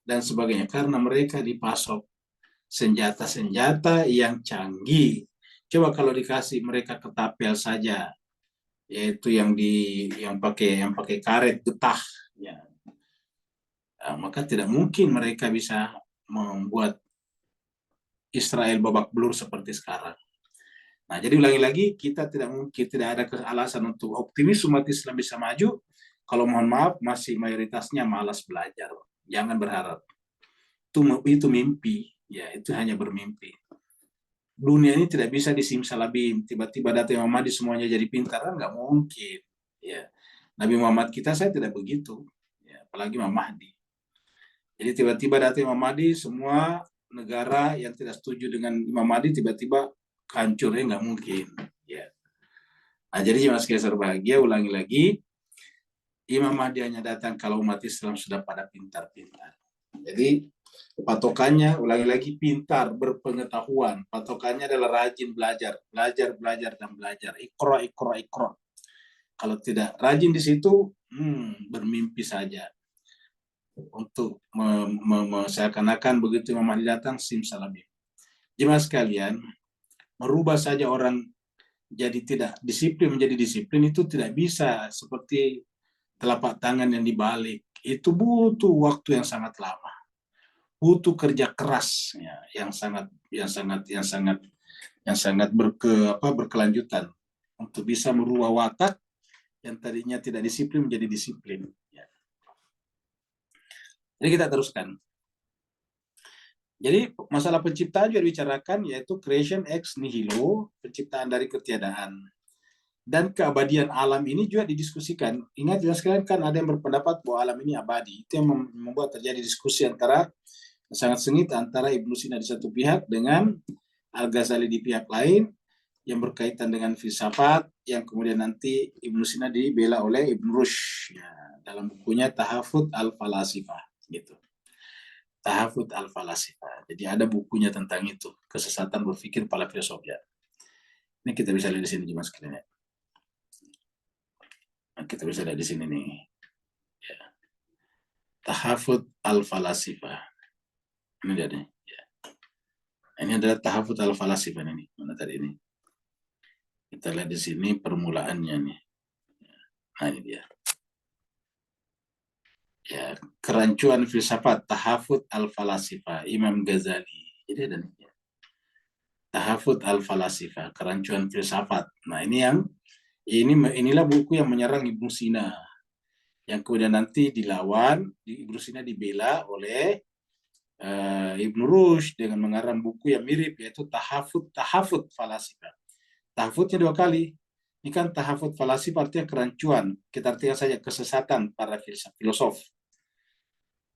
Dan sebagainya. Karena mereka dipasok senjata-senjata yang canggih. Coba kalau dikasih mereka ketapel saja, yaitu yang pakai karet getah, ya, maka tidak mungkin mereka bisa membuat Israel babak belur seperti sekarang. Nah, jadi ulangi lagi, kita tidak ada alasan untuk optimis umat Islam bisa maju kalau mohon maaf masih mayoritasnya malas belajar. Jangan berharap. Itu mimpi, ya itu hanya bermimpi. Dunia ini tidak bisa disimsalabim. Tiba-tiba datang Imam Mahdi semuanya jadi pintar, kan nggak mungkin. Ya, Nabi Muhammad kita saya tidak begitu, ya, apalagi Imam Mahdi. Jadi tiba-tiba datang Imam Mahdi, semua negara yang tidak setuju dengan Imam Mahdi tiba-tiba hancurnya nggak mungkin. Ya. Nah, jadi jemaah sekalian berbahagia, ulangi lagi, Imam Mahdi hanya datang kalau umat Islam sudah pada pintar-pintar. Jadi patokannya, ulangi lagi, pintar, berpengetahuan. Patokannya adalah rajin belajar, belajar, dan belajar. Iqra, iqra, iqra. Kalau tidak rajin di situ, bermimpi saja. Untuk seakan-akan begitu Imam Mahdi datang, simsalabim. Jemaah sekalian, merubah saja orang jadi tidak disiplin menjadi disiplin itu tidak bisa seperti telapak tangan yang dibalik. Itu butuh waktu yang sangat lama, butuh kerja keras, ya, yang sangat berkelanjutan untuk bisa merubah watak yang tadinya tidak disiplin menjadi disiplin. Ya. Jadi kita teruskan. Jadi masalah penciptaan juga dibicarakan, yaitu creation ex nihilo, penciptaan dari ketiadaan. Dan keabadian alam ini juga didiskusikan. Ingat ya sekalian, kan ada yang berpendapat bahwa alam ini abadi. Itu yang membuat terjadi diskusi sangat sengit antara Ibnu Sina di satu pihak dengan Al-Ghazali di pihak lain, yang berkaitan dengan filsafat, yang kemudian nanti Ibnu Sina dibela oleh Ibn Rushd, ya, dalam bukunya Tahafut al-Falasifah, gitu. Tahafut al-Falasifah. Jadi ada bukunya tentang itu, kesesatan berpikir para filsuf, ya. Ini kita bisa lihat di sini Mas sekalian. Nah, kita bisa lihat di sini nih. Ya. Tahafut al-Falasifah. Ini dia nih. Ya. Ini adalah Tahafut al-Falasifah ini. Mana tadi ini? Kita lihat di sini permulaannya nih. Nah, ini dia. Ya, kerancuan filsafat Tahafut al-Falasifah Imam Ghazali. Jadi ada nih. Ya. Tahafut al-Falasifah, kerancuan filsafat. Nah, inilah buku yang menyerang Ibnu Sina. Yang kemudian nanti dilawan, Ibnu Sina dibela oleh Ibn Rushd dengan mengarang buku yang mirip, yaitu Tahafut Falasifah. Tahafutnya 2 kali. Ini kan Tahafut Falasifah artinya kerancuan. Kita artikan saja kesesatan para filosof.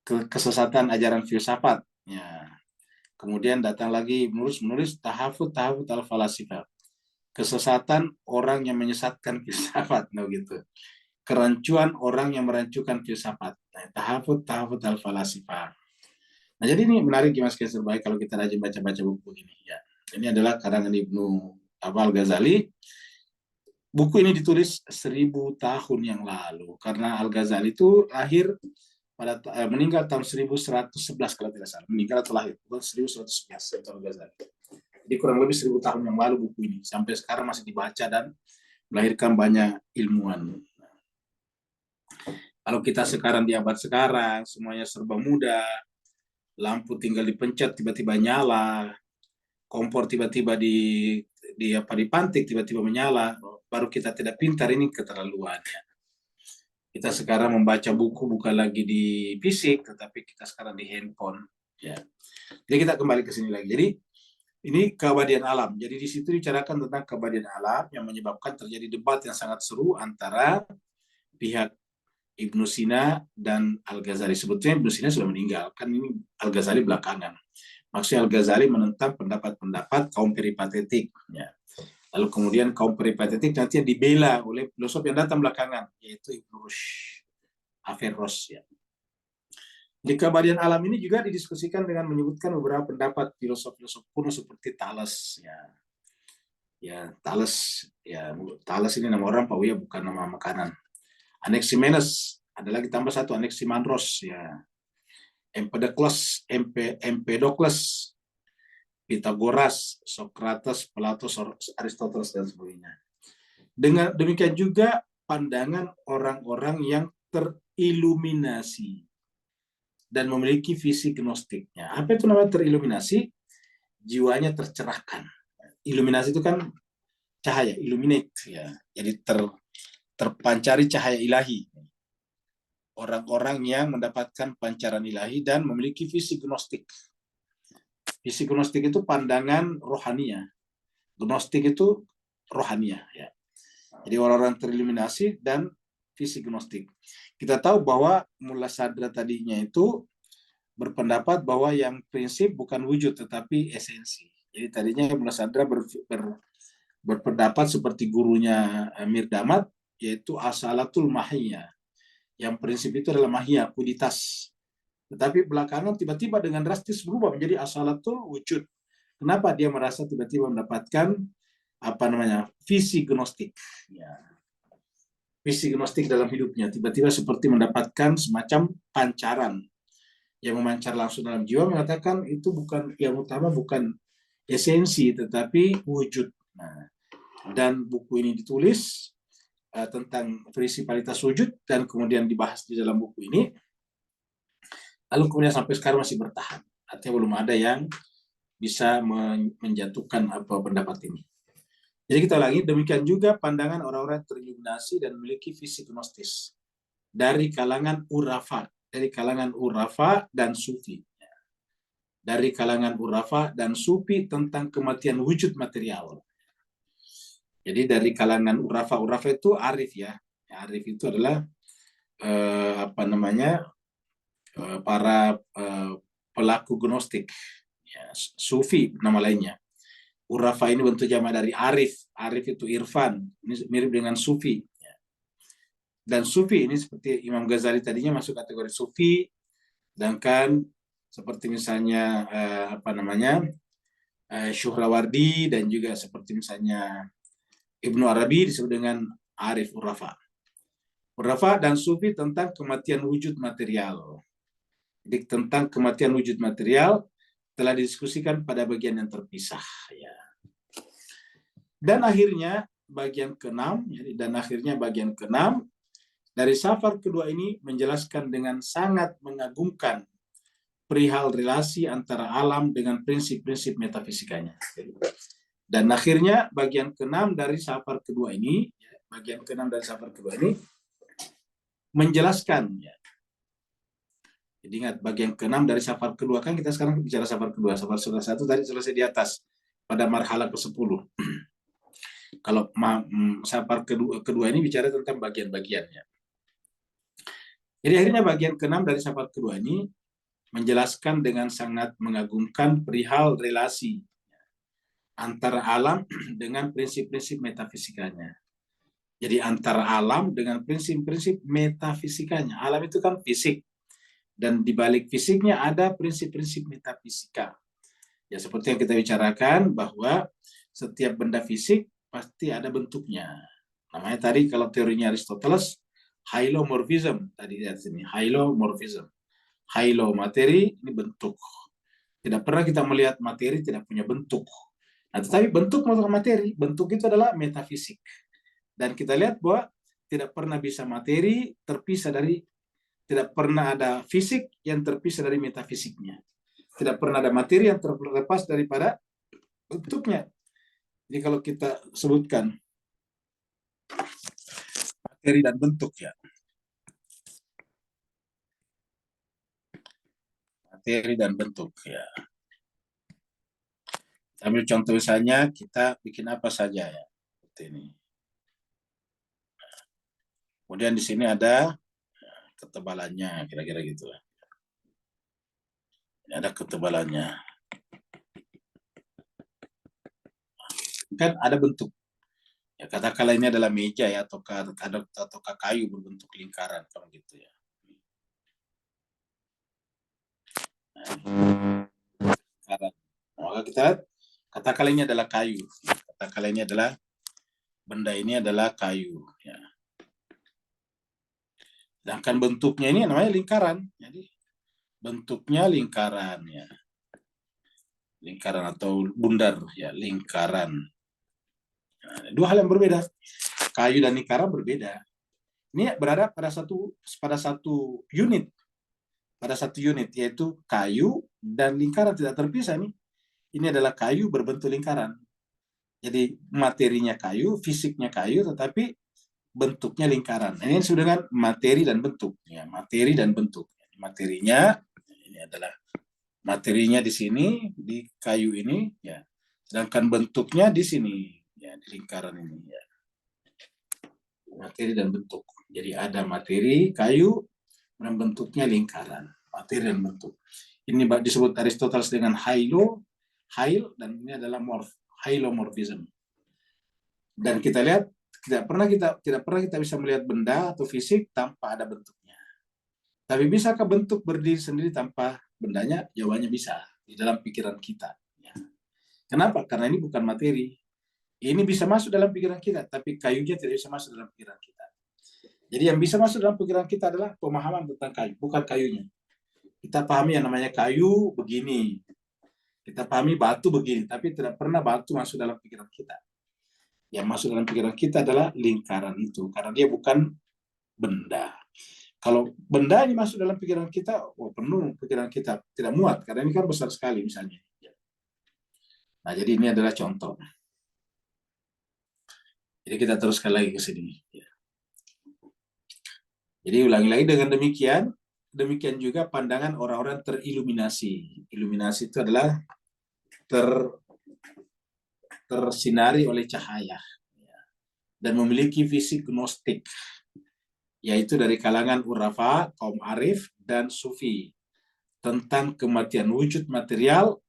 Kesesatan ajaran filsafat. Ya. Kemudian datang lagi menulis Tahafut al-Falasifah. Kesesatan orang yang menyesatkan filsafat. Nah, gitu. Kerancuan orang yang merancukan filsafat. Nah, Tahafut al-Falasifah. Nah, jadi ini menarik Mas Kesel, baik kalau kita rajin baca-baca buku ini. Ya. Ini adalah karangan Ibnu Al-Ghazali. Buku ini ditulis 1000 tahun yang lalu, karena Al-Ghazali itu meninggal tahun 1111 kalau tidak salah. Meninggal atau lahir, 1111 Al-Ghazali. Jadi kurang lebih 1000 tahun yang lalu buku ini. Sampai sekarang masih dibaca dan melahirkan banyak ilmuwan. Kalau kita sekarang di abad sekarang, semuanya serba mudah, lampu tinggal dipencet tiba-tiba nyala, kompor tiba-tiba dipantik tiba-tiba menyala, baru kita tidak pintar, ini keterlaluan ya. Kita sekarang membaca buku bukan lagi di fisik, tetapi kita sekarang di handphone ya. Jadi kita kembali ke sini lagi. Jadi ini keabadian alam. Jadi di situ dibicarakan tentang keabadian alam yang menyebabkan terjadi debat yang sangat seru antara pihak Ibnu Sina dan Al-Ghazali. Sebetulnya Ibnu Sina sudah meninggal, kan ini Al-Ghazali belakangan. Maksudnya Al-Ghazali menentang pendapat-pendapat kaum peripatetik. Ya. Lalu kemudian kaum peripatetik nanti dibela oleh filosof yang datang belakangan, yaitu Ibnu Rushd, Averroes. Ya. Di keabadian alam ini juga didiskusikan dengan menyebutkan beberapa pendapat filosof-filosof kuno seperti Thales. Ya, Thales. Ya, Thales ini nama orang, Pak Wia, bukan nama makanan. Anaximenes, ada lagi tambah satu, Anaximandros, ya. Empedokles, Pythagoras, Socrates, Plato, Aristoteles, dan sebagainya. Dengan demikian juga pandangan orang-orang yang teriluminasi dan memiliki visi gnostiknya. Apa itu namanya teriluminasi? Jiwanya tercerahkan. Iluminasi itu kan cahaya, illuminate, ya. Jadi terpancari cahaya ilahi. Orang-orang yang mendapatkan pancaran ilahi dan memiliki visi gnostik. Visi gnostik itu pandangan rohania. Gnostik itu rohania. Ya. Jadi orang-orang teriluminasi dan visi gnostik. Kita tahu bahwa Mula Sadra tadinya itu berpendapat bahwa yang prinsip bukan wujud tetapi esensi. Jadi tadinya Mula Sadra berpendapat seperti gurunya Mirdamat, yaitu asalatul mahiyya. Yang prinsip itu adalah mahiyya, kuditas. Tetapi belakangan tiba-tiba dengan drastis berubah menjadi asalatul wujud. Kenapa dia merasa tiba-tiba mendapatkan visi gnostik? Ya. Visi gnostik dalam hidupnya tiba-tiba seperti mendapatkan semacam pancaran yang memancar langsung dalam jiwa, mengatakan itu bukan yang utama, bukan esensi tetapi wujud. Nah, dan buku ini ditulis tentang prinsipalitas wujud dan kemudian dibahas di dalam buku ini. Lalu kemudian sampai sekarang masih bertahan. Artinya belum ada yang bisa menjatuhkan pendapat ini. Jadi kita lagi, demikian juga pandangan orang-orang teriluminasi dan memiliki visi gnostis dari kalangan urafa, dan sufi. Dari kalangan urafa dan sufi tentang kematian wujud material. Jadi dari kalangan urafa itu arif ya. Arif itu adalah para pelaku gnostik, ya, sufi nama lainnya. Urafa ini bentuk jamak dari arif. Arif itu irfan, ini mirip dengan sufi. Ya. Dan sufi ini seperti Imam Ghazali tadinya masuk kategori sufi, sedangkan seperti misalnya Syuhrawardi dan juga seperti misalnya Ibnu Arabi disebut dengan arif urafa. Urafa dan sufi tentang kematian wujud material. Jadi tentang kematian wujud material telah didiskusikan pada bagian yang terpisah. Ya. Dan akhirnya bagian ke-6, dari safar kedua ini menjelaskan dengan sangat mengagumkan perihal relasi antara alam dengan prinsip-prinsip metafisikanya. Dan akhirnya bagian ke-6 dari safar kedua ini, menjelaskan. Ya. Jadi ingat, bagian ke-6 dari safar kedua, kan kita sekarang bicara safar kedua. Safar satu tadi selesai di atas, pada marhala ke-10. Kalau safar kedua ini bicara tentang bagian-bagiannya. Jadi akhirnya bagian ke-6 dari safar kedua ini menjelaskan dengan sangat mengagumkan perihal relasi antara alam dengan prinsip-prinsip metafisikanya. Jadi antara alam dengan prinsip-prinsip metafisikanya. Alam itu kan fisik. Dan di balik fisiknya ada prinsip-prinsip metafisika. Ya seperti yang kita bicarakan bahwa setiap benda fisik pasti ada bentuknya. Namanya tadi kalau teorinya Aristoteles, hylomorphism. Tadi lihat sini, hylomorphism. Hylo materi, ini bentuk. Tidak pernah kita melihat materi tidak punya bentuk. Nah, tetapi bentuk merupakan materi, bentuk itu adalah metafisik. Dan kita lihat bahwa tidak pernah bisa materi terpisah dari, tidak pernah ada fisik yang terpisah dari metafisiknya. Tidak pernah ada materi yang terlepas daripada bentuknya. Jadi kalau kita sebutkan materi dan bentuk ya. Materi dan bentuk ya. Ambil contoh misalnya kita bikin apa saja ya. Seperti ini. Kemudian di sini ada ketebalannya, kira-kira gitu. Ini ada ketebalannya. Kan ada bentuk. Ya, katakanlah ini adalah meja ya, atau kayu berbentuk lingkaran, kalau gitu ya. Lingkaran. Maka kita lihat, katakanlah ini adalah kayu. Katakanlah ini adalah benda ini adalah kayu. Ya. Sedangkan bentuknya ini namanya lingkaran. Jadi bentuknya lingkaran ya. Lingkaran atau bundar ya, lingkaran. Nah, dua hal yang berbeda. Kayu dan lingkaran berbeda. Ini berada pada satu unit. Pada satu unit, yaitu kayu dan lingkaran tidak terpisah nih. Ini adalah kayu berbentuk lingkaran. Jadi materinya kayu, fisiknya kayu, tetapi bentuknya lingkaran. Ini disebut dengan materi dan bentuk. Ya, materi dan bentuk. Materinya ini adalah materinya di sini, di kayu ini, ya. Sedangkan bentuknya di sini, ya, di lingkaran ini, ya. Materi dan bentuk. Jadi ada materi kayu dan bentuknya lingkaran. Materi dan bentuk. Ini disebut Aristoteles dengan hail, dan ini adalah hylomorphism. Dan kita lihat tidak pernah kita bisa melihat benda atau fisik tanpa ada bentuknya. Tapi bisakah bentuk berdiri sendiri tanpa bendanya? Jawabannya bisa, di dalam pikiran kita. Ya. Kenapa? Karena ini bukan materi. Ini bisa masuk dalam pikiran kita, tapi kayunya tidak bisa masuk dalam pikiran kita. Jadi yang bisa masuk dalam pikiran kita adalah pemahaman tentang kayu, bukan kayunya. Kita pahami yang namanya kayu begini. Kita pahami batu begini, tapi tidak pernah batu masuk dalam pikiran kita. Yang masuk dalam pikiran kita adalah lingkaran itu, karena dia bukan benda. Kalau benda ini masuk dalam pikiran kita, penuh pikiran kita, tidak muat, karena ini kan besar sekali misalnya. Nah, jadi ini adalah contoh. Jadi kita teruskan lagi ke sini. Jadi ulangi lagi dengan demikian juga pandangan orang-orang teriluminasi. Iluminasi itu adalah tersinari oleh cahaya dan memiliki fisik gnostik, yaitu dari kalangan urafa, kaum arif, dan sufi, tentang kematian wujud material,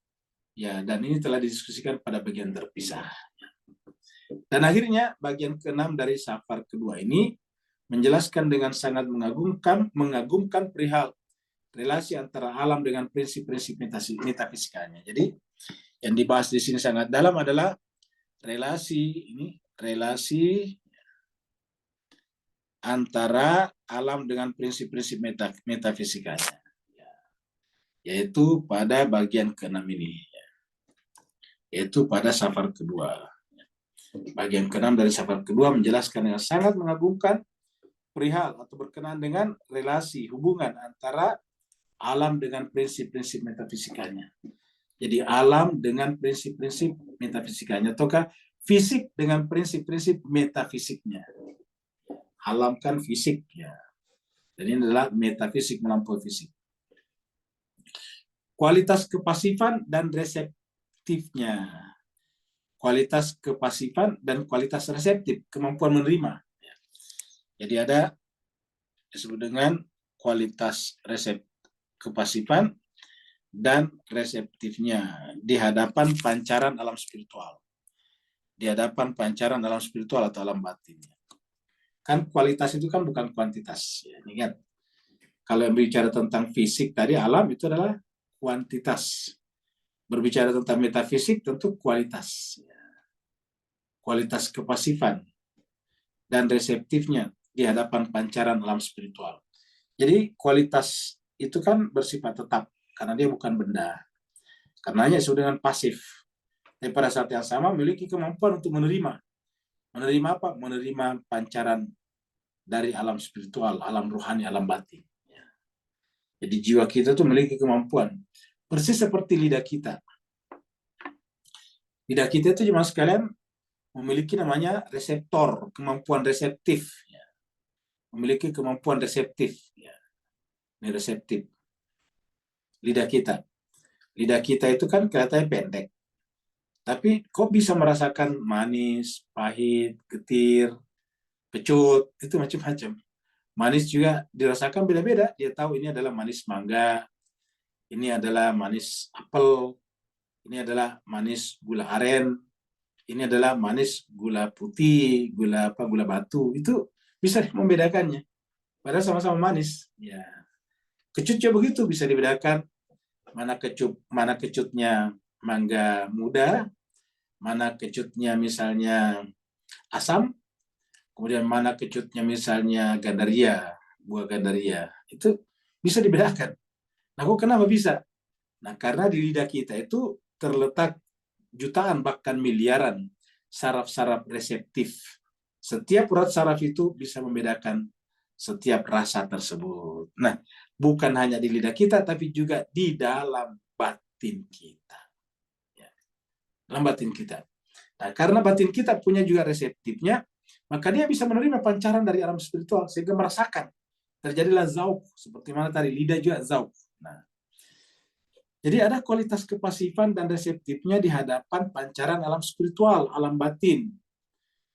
ya, dan ini telah didiskusikan pada bagian terpisah. Dan akhirnya bagian ke-6 dari safar kedua ini menjelaskan dengan sangat mengagumkan perihal relasi antara alam dengan prinsip-prinsip metafisikanya. Jadi yang dibahas di sini sangat dalam adalah relasi antara alam dengan prinsip-prinsip metafisikanya, yaitu pada bagian ke-6 ini, yaitu pada safar kedua. Bagian ke-6 dari safar kedua menjelaskan yang sangat mengagumkan perihal atau berkenaan dengan relasi hubungan antara alam dengan prinsip-prinsip metafisikanya. Jadi alam dengan prinsip-prinsip metafisikanya, ataukah fisik dengan prinsip-prinsip metafisiknya. Alam kan fisik ya. Dan ini adalah metafisik melampaui fisik. Kualitas kepasifan dan reseptifnya. Kualitas kepasifan dan kualitas reseptif, kemampuan menerima. Jadi ada disebut dengan kualitas kepasifan dan reseptifnya di hadapan pancaran alam spiritual. Di hadapan pancaran alam spiritual atau alam batin. Kan kualitas itu kan bukan kuantitas. Ya, ingat, kalau yang berbicara tentang fisik tadi, alam itu adalah kuantitas. Berbicara tentang metafisik tentu kualitas. Kualitas kepasifan dan reseptifnya di hadapan pancaran alam spiritual. Jadi kualitas itu kan bersifat tetap, karena dia bukan benda. Karenanya disebut dengan pasif. Tapi pada saat yang sama memiliki kemampuan untuk menerima. Menerima apa? Menerima pancaran dari alam spiritual, alam rohani, alam batin. Ya. Jadi jiwa kita tuh memiliki kemampuan. Persis seperti lidah kita. Lidah kita itu cuma sekalian memiliki namanya reseptor, kemampuan reseptif. Ya. Memiliki kemampuan reseptif. Ya. Ini reseptif. Lidah kita. Lidah kita itu kan kelihatannya pendek. Tapi kok bisa merasakan manis, pahit, getir, kecut, itu macam-macam. Manis juga dirasakan beda-beda. Dia tahu ini adalah manis mangga, ini adalah manis apel, ini adalah manis gula aren, ini adalah manis gula putih, gula batu. Itu bisa membedakannya. Padahal sama-sama manis. Ya. Kecut juga begitu bisa dibedakan mana kecutnya mangga muda, mana kecutnya misalnya asam, kemudian mana kecutnya misalnya gandaria, buah gandaria. Itu bisa dibedakan. Nah, kok kenapa bisa? Nah, karena di lidah kita itu terletak jutaan bahkan miliaran saraf-saraf reseptif. Setiap urat saraf itu bisa membedakan setiap rasa tersebut. Nah, bukan hanya di lidah kita, tapi juga di dalam batin kita. Ya, dalam batin kita. Nah, karena batin kita punya juga reseptifnya, maka dia bisa menerima pancaran dari alam spiritual, sehingga merasakan. Terjadilah zauq, seperti mana tadi, lidah juga zauq. Nah, jadi ada kualitas kepasifan dan reseptifnya di hadapan pancaran alam spiritual, alam batin.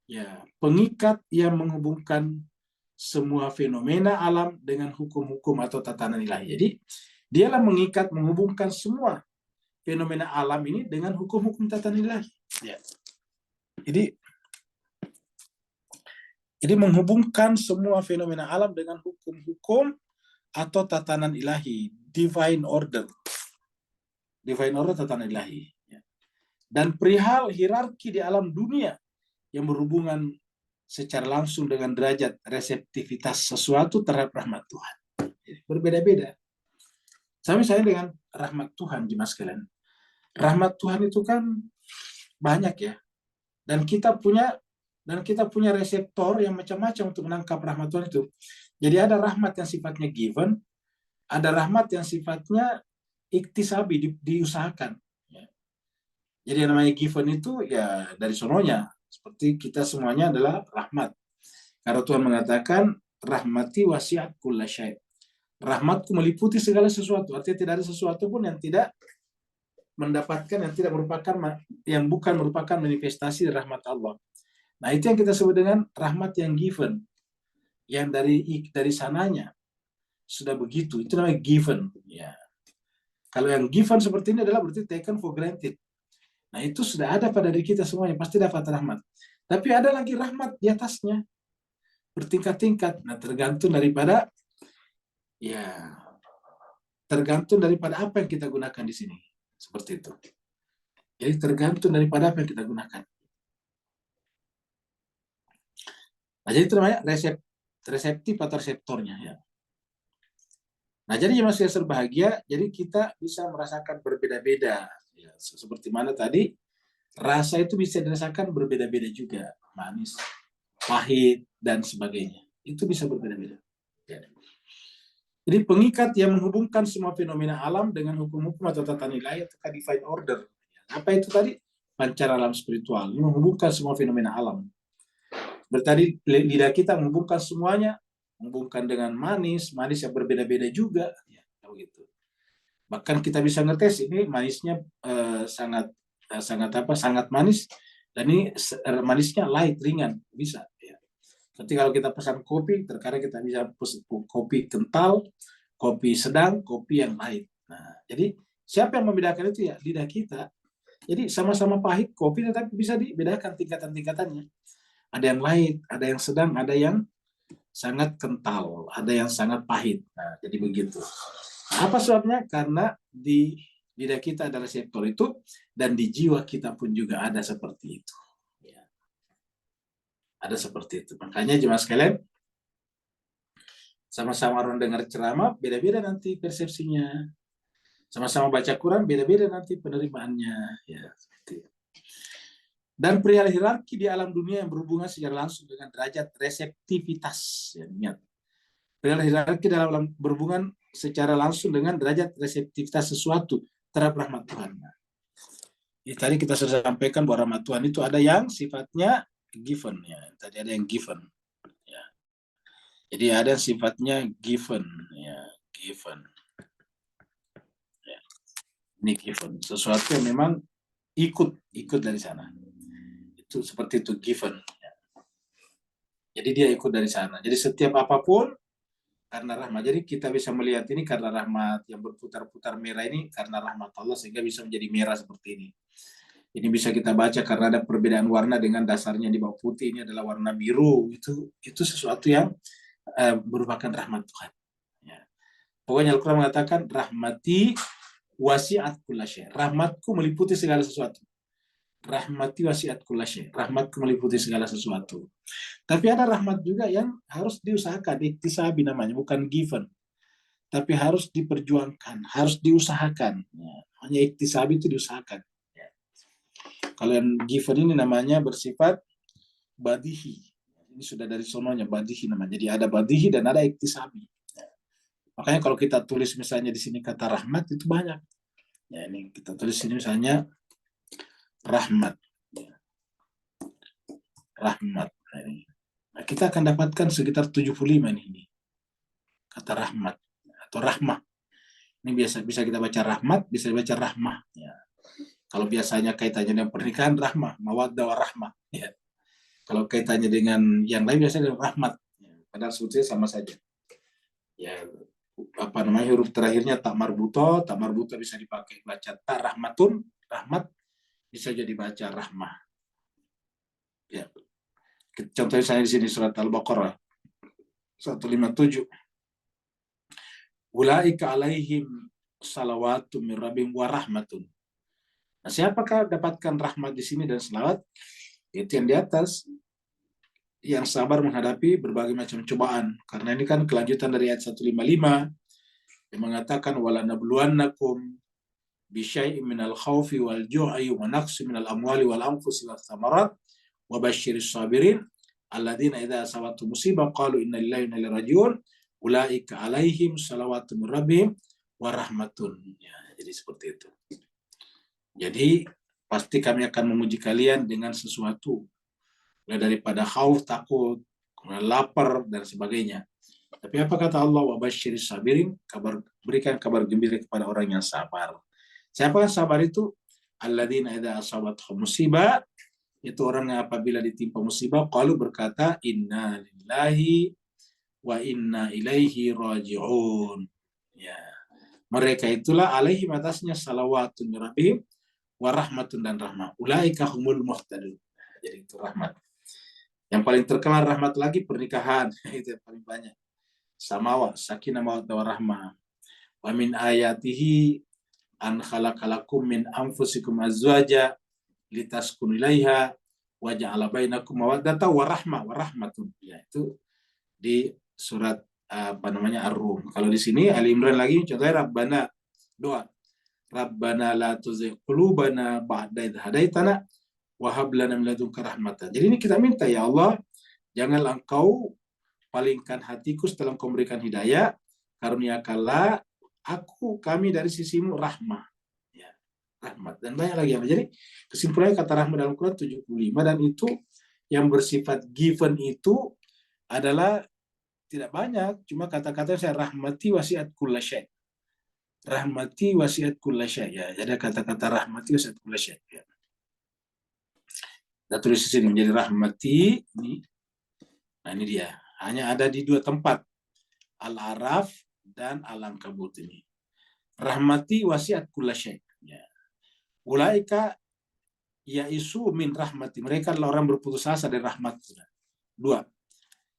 Ya, pengikat yang menghubungkan semua fenomena alam dengan hukum-hukum atau tatanan ilahi. Jadi, dialah mengikat, menghubungkan semua fenomena alam ini dengan hukum-hukum tatanan ilahi. Ya. Jadi menghubungkan semua fenomena alam dengan hukum-hukum atau tatanan ilahi, divine order. Divine order, tatanan ilahi. Dan perihal hierarki di alam dunia yang berhubungan secara langsung dengan derajat reseptivitas sesuatu terhadap rahmat Tuhan. Berbeda-beda. Sama misalnya dengan rahmat Tuhan, jemaah sekalian. Rahmat Tuhan itu kan banyak ya. Dan kita punya reseptor yang macam-macam untuk menangkap rahmat Tuhan itu. Jadi ada rahmat yang sifatnya given, ada rahmat yang sifatnya iktisabi, diusahakan. Jadi yang namanya given itu ya dari sononya. Seperti kita semuanya adalah rahmat. Karena Tuhan mengatakan, rahmati wasiat kulla syai'. Rahmatku meliputi segala sesuatu. Artinya tidak ada sesuatu pun yang tidak mendapatkan, yang bukan merupakan manifestasi rahmat Allah. Nah, itu yang kita sebut dengan rahmat yang given. Yang dari sananya sudah begitu. Itu namanya given. Ya. Kalau yang given seperti ini adalah berarti taken for granted. Nah, itu sudah ada pada diri kita semuanya, pasti dapat rahmat. Tapi ada lagi rahmat di atasnya, bertingkat-tingkat. Nah, tergantung daripada apa yang kita gunakan di sini. Seperti itu. Jadi tergantung daripada apa yang kita gunakan. Nah, jadi itu namanya reseptif atau reseptornya. Ya. Nah, jadi masih berbahagia, jadi kita bisa merasakan berbeda-beda. Ya, seperti mana tadi, rasa itu bisa dirasakan berbeda-beda juga. Manis, pahit, dan sebagainya. Itu bisa berbeda-beda. Ya. Jadi pengikat yang menghubungkan semua fenomena alam dengan hukum-hukum atau tata nilai atau divine order. Apa itu tadi? Pancar alam spiritual. Ini menghubungkan semua fenomena alam. Berarti lidah kita menghubungkan semuanya, menghubungkan dengan manis yang berbeda-beda juga. Ya, begitu. Bahkan kita bisa ngetes ini manisnya sangat manis, dan ini manisnya light, ringan, bisa. Ya. Nanti kalau kita pesan kopi, terkadang kita bisa pesan kopi kental, kopi sedang, kopi yang light. Nah, jadi siapa yang membedakan itu ya? Lidah kita. Jadi sama-sama pahit kopi, tetapi bisa dibedakan tingkatan-tingkatannya. Ada yang light, ada yang sedang, ada yang sangat kental, ada yang sangat pahit. Nah, jadi begitu. Apa sebabnya? Karena di lidah kita ada reseptor itu, dan di jiwa kita pun juga ada seperti itu. Ada seperti itu. Makanya jemaah sekalian, sama-sama orang dengar ceramah, beda-beda nanti persepsinya. Sama-sama baca Quran, beda-beda nanti penerimaannya. Ya, seperti itu. Dan perihal hierarki di alam dunia yang berhubungan secara langsung dengan derajat reseptivitas. Ya, ingat. Perihal hierarki dalam alam berhubungan secara langsung dengan derajat reseptivitas sesuatu terhadap rahmat Tuhan. Jadi tadi kita sudah sampaikan bahwa rahmat Tuhan itu ada yang sifatnya given. Ya. Tadi ada yang given. Ya. Jadi ada yang sifatnya given. Ya. Given. Ya. Ini given. Sesuatu yang memang ikut dari sana. Itu seperti itu given. Jadi dia ikut dari sana. Jadi setiap apapun karena rahmat. Jadi kita bisa melihat ini karena rahmat yang berputar-putar merah ini karena rahmat Allah sehingga bisa menjadi merah seperti ini. Ini bisa kita baca karena ada perbedaan warna dengan dasarnya di bawah putih ini adalah warna biru. Itu sesuatu yang merupakan rahmat Tuhan. Ya. Pokoknya Al-Quran mengatakan rahmati wasi'at kulla syai'. Rahmatku meliputi segala sesuatu. Rahmati wasi'at kulla syai'. Rahmatku meliputi segala sesuatu. Tapi ada rahmat juga yang harus diusahakan, iktisabi namanya, bukan given. Tapi harus diperjuangkan, harus diusahakan. Ya. Hanya iktisabi itu diusahakan. Ya. Kalau yang given ini namanya bersifat badihi. Ini sudah dari sononya, badihi namanya. Jadi ada badihi dan ada iktisabi. Ya. Makanya kalau kita tulis misalnya di sini kata rahmat itu banyak. Ya, ini kita tulis ini misalnya rahmat. Rahmat. Nah, kita akan dapatkan sekitar 75 ini. Kata rahmat atau rahmah. Ini bisa kita baca rahmat, bisa dibaca rahmah. Ya. Kalau biasanya kaitannya dengan pernikahan, rahmah, mawaddah warahmah. Ya. Kalau kaitannya dengan yang lain biasanya dengan rahmat. Ya. Padahal sebetulnya sama saja. Ya, apa namanya huruf terakhirnya tak marbuto bisa dipakai baca tak rahmatun, rahmat bisa jadi baca rahmah. Ya. Contohnya saya di sini surat Al-Baqarah 157. Ulaika alaihim salawatu min rabbihim wa rahmatun. Nah, siapakah dapatkan rahmat di sini dan salawat? Itu yang di atas, yang sabar menghadapi berbagai macam cobaan. Karena ini kan kelanjutan dari ayat 155 yang mengatakan wala nabluwannakum bisyai'in minal khaufi wal ju'i wa naqsin minal amwali wal anfusi wath thamarat wa basyiris sabirin alladzina idza asabatu musibah qalu inna lillahi wa inna ilaihi raji'un ulaika alaihim salawatu min rabbihim wa rahmatun. Ya, jadi seperti itu. Jadi pasti kami akan memuji kalian dengan sesuatu daripada khauf, takut, lapar dan sebagainya. Tapi apa kata Allah? Wa basyiris sabirin, berikan kabar gembira kepada orang yang sabar. Siapa yang sabar itu? Alladzina idza asabathum musibah, itu orang yang apabila ditimpa musibah qalu berkata inna lillahi wa inna ilaihi raji'un. Ya. Mereka itulah alaihim atasnya salawatun min rabbihim wa rahmatun dan rahmah. Ulaika humul muhtadun. Jadi itu rahmat. Yang paling terkenal rahmat lagi pernikahan. Itu yang paling banyak. Samawa, sakinah mawaddah warahmah. Wa min ayatihi an khalaqalakum min anfusikum azwaja litaskunu ilaiha wa ja'ala bainakum mawaddatan wa rahmatun. Ya, itu di surat apa namanya Ar-Rum. Kalau di sini Ali Imran lagi contohnya Rabbana, doa. Rabbana la tuzigh qulubana ba'da idh hadaitana wa hab lana min ladunka rahmatan. Jadi ini kita minta ya Allah, janganlah Engkau palingkan hatiku setelah Engkau memberikan hidayah, karuniakanlah kami dari sisimu rahmah. Ya, rahmat. Dan banyak lagi. Jadi kesimpulannya kata rahmat dalam Al-Quran 75 dan itu yang bersifat given itu adalah tidak banyak, cuma kata-kata saya rahmati wasiat kulla syai'. Rahmati wasiat kulla syai'. Ya, ada kata-kata rahmati wasiat kulla syai'. Ya. Kita tulis di sini menjadi rahmati ini. Nah, ini dia. Hanya ada di dua tempat. Al-Araf dan Al-Ankabut ini. Rahmati wasiat kulla syai'. Ya. Ulaika yaisu min rahmati. Mereka adalah orang berputus asa dari rahmat. Dua.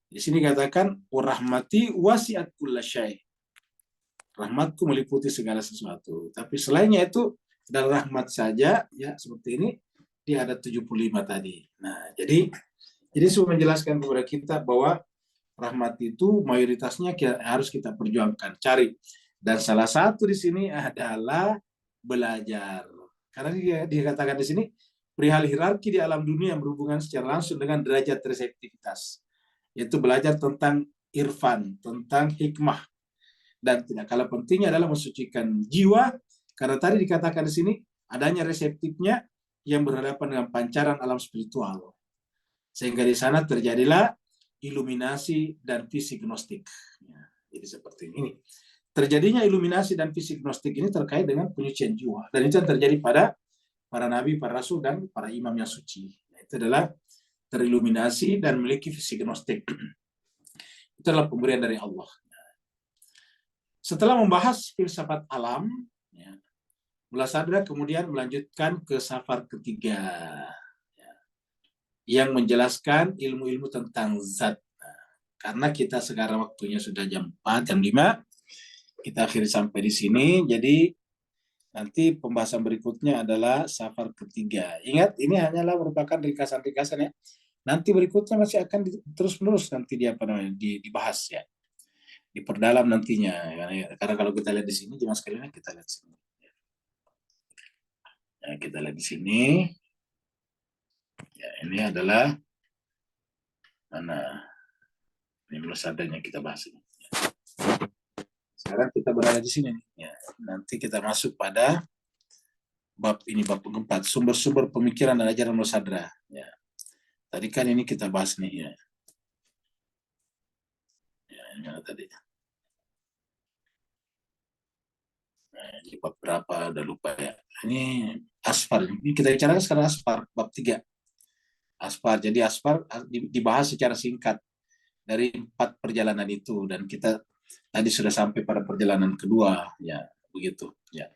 Di sini katakan rahmati wasiat kulla syai'. Rahmatku meliputi segala sesuatu. Tapi selainnya itu adalah rahmat saja, ya seperti ini. Dia ada 75 tadi. Nah, jadi semua menjelaskan kepada kita bahwa rahmat itu mayoritasnya harus kita perjuangkan, cari. Dan salah satu di sini adalah belajar. Karena dia dikatakan di sini perihal hierarki di alam dunia yang berhubungan secara langsung dengan derajat reseptivitas, yaitu belajar tentang irfan, tentang hikmah, dan tidak kalah pentingnya adalah mensucikan jiwa, karena tadi dikatakan di sini adanya reseptifnya yang berhadapan dengan pancaran alam spiritual, sehingga di sana terjadilah iluminasi dan fisik gnostik. Ya, jadi seperti ini. Terjadinya iluminasi dan fisik gnostik ini terkait dengan penyucian jiwa, dan itu yang terjadi pada para nabi, para rasul, dan para imam yang suci. Itu adalah teriluminasi dan memiliki fisik gnostik. Itu adalah pemberian dari Allah. Setelah membahas filsafat alam, ya, Mullasadra kemudian melanjutkan ke safar ketiga, ya, yang menjelaskan ilmu-ilmu tentang zat. Nah, karena kita sekarang waktunya sudah jam 4, jam 5, kita akhiri sampai di sini. Jadi nanti pembahasan berikutnya adalah safar ketiga. Ingat, ini hanyalah merupakan ringkasan-ringkasan ya. Nanti berikutnya masih akan terus-menerus nanti dibahas ya, diperdalam nantinya. Karena kalau kita lihat di sini, cuma sekalian kita lihat sini. Ya, kita lihat di sini. Ya, ini adalah mana? Ini Mullasadanya kita bahas ini. Sekarang kita berada di sini. Ya, nanti kita masuk pada bab ini, bab keempat, sumber-sumber pemikiran dan ajaran Mullasadra. Ya. Tadi kan ini kita bahas nih ya. Ya, ini tadi. Nah, ini bab berapa? Udah lupa ya. Ini asfar. Ini kita bicarakan sekarang asfar, bab 3. Asfar. Jadi asfar dibahas secara singkat dari 4 perjalanan itu, dan kita tadi sudah sampai pada perjalanan kedua, ya begitu. Ya.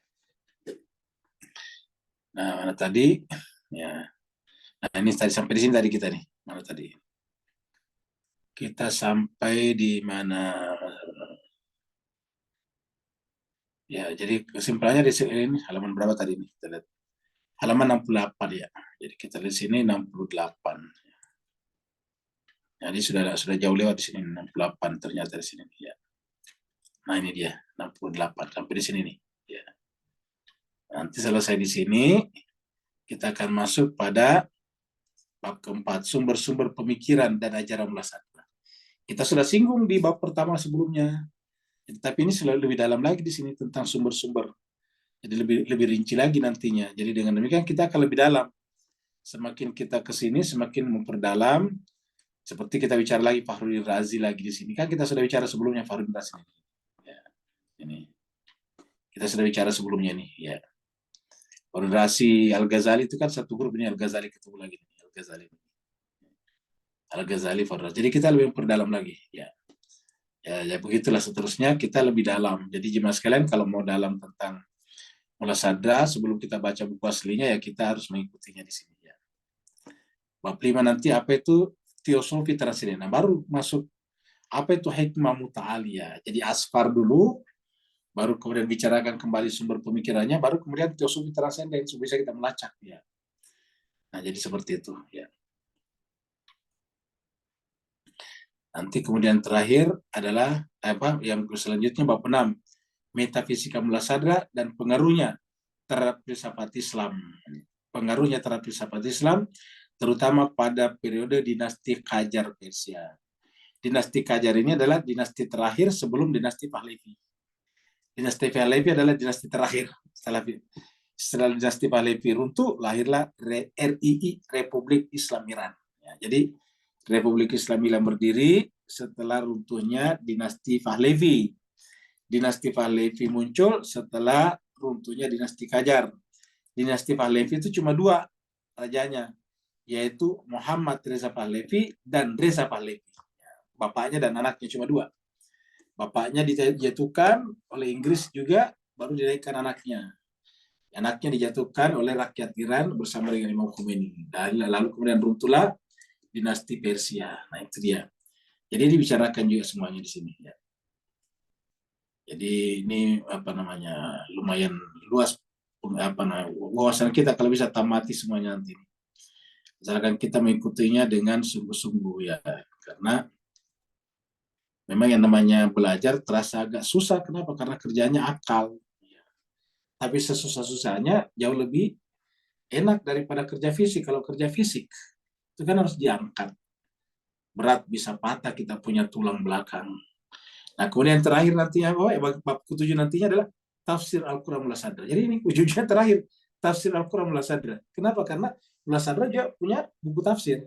Nah, mana tadi? Ya. Nah, ini tadi sampai di sini tadi kita nih. Mana tadi? Kita sampai di mana? Ya, jadi kesimpulannya di sini halaman berapa tadi nih? Kita lihat. Halaman 68 ya. Jadi kita lihat sini 68. Jadi sudah jauh lewat di sini 68 ternyata di sini ya. Nah, ini dia 68 sampai di sini nih ya. Nanti selesai di sini kita akan masuk pada bab keempat, sumber-sumber pemikiran dan ajaran Mullasadra. Kita sudah singgung di bab pertama sebelumnya, tapi ini sudah lebih dalam lagi di sini tentang sumber-sumber. Jadi lebih rinci lagi nantinya. Jadi dengan demikian kita akan lebih dalam. Semakin kita ke sini, semakin memperdalam. Seperti kita bicara lagi Fakhrudin Razi lagi di sini. Kan kita sudah bicara sebelumnya Fakhrudin Razi. Ya, ini. Kita sudah bicara sebelumnya nih. Ya. Fakhrudin Razi, Al-Ghazali itu kan satu grup ini. Al-Ghazali ketemu lagi. Al-Ghazali. Al-Ghazali, Fakhrudin Razi. Jadi kita lebih memperdalam lagi. Ya. Ya, begitulah seterusnya. Kita lebih dalam. Jadi jemaah sekalian kalau mau dalam tentang Mullasadra, sebelum kita baca buku aslinya ya kita harus mengikutinya di sini ya. Bab 5 nanti apa itu teosofi transenden. Nah, baru masuk apa itu hikmah muta'aliyah. Jadi asfar dulu, baru kemudian bicarakan kembali sumber pemikirannya, baru kemudian teosofi transenden supaya bisa kita melacak ya. Nah, jadi seperti itu ya. Nanti kemudian terakhir adalah apa yang selanjutnya bab 6, metafisika Mullasadra dan pengaruhnya terhadap filsafat Islam. Pengaruhnya terhadap filsafat Islam terutama pada periode dinasti Qajar Persia. Dinasti Qajar ini adalah dinasti terakhir sebelum dinasti Pahlavi. Dinasti Pahlavi adalah dinasti terakhir setelah dinasti Pahlavi runtuh, lahirlah RII, Republik Islam Iran. Ya, jadi Republik Islam Iran berdiri setelah runtuhnya dinasti Pahlavi. Dinasti Pahlavi muncul setelah runtuhnya dinasti Qajar. Dinasti Pahlavi itu cuma 2 rajanya, yaitu Muhammad Reza Pahlavi dan Reza Pahlavi. Bapaknya dan anaknya cuma 2. Bapaknya dijatuhkan oleh Inggris juga, baru dinaikkan anaknya. Anaknya dijatuhkan oleh rakyat Iran bersama dengan Imam Khomeini. Lalu kemudian runtuhlah dinasti Persia. Nah, itu dia. Jadi dibicarakan juga semuanya di sini ya. Jadi ini apa namanya lumayan luas wawasan kita kalau bisa tamati semuanya nanti. Misalkan kita mengikutinya dengan sungguh-sungguh ya, karena memang yang namanya belajar terasa agak susah. Kenapa? Karena kerjanya akal. Tapi sesusah-susahnya jauh lebih enak daripada kerja fisik. Kalau kerja fisik itu kan harus diangkat, berat, bisa patah kita punya tulang belakang. Nah, kemudian yang terakhir nantinya, bab ketujuh nantinya adalah tafsir Al-Quran Mullah Sadra. Jadi ini ujungnya terakhir, tafsir Al-Quran Mullah Sadra. Kenapa? Karena Mullah Sadra juga punya buku tafsir.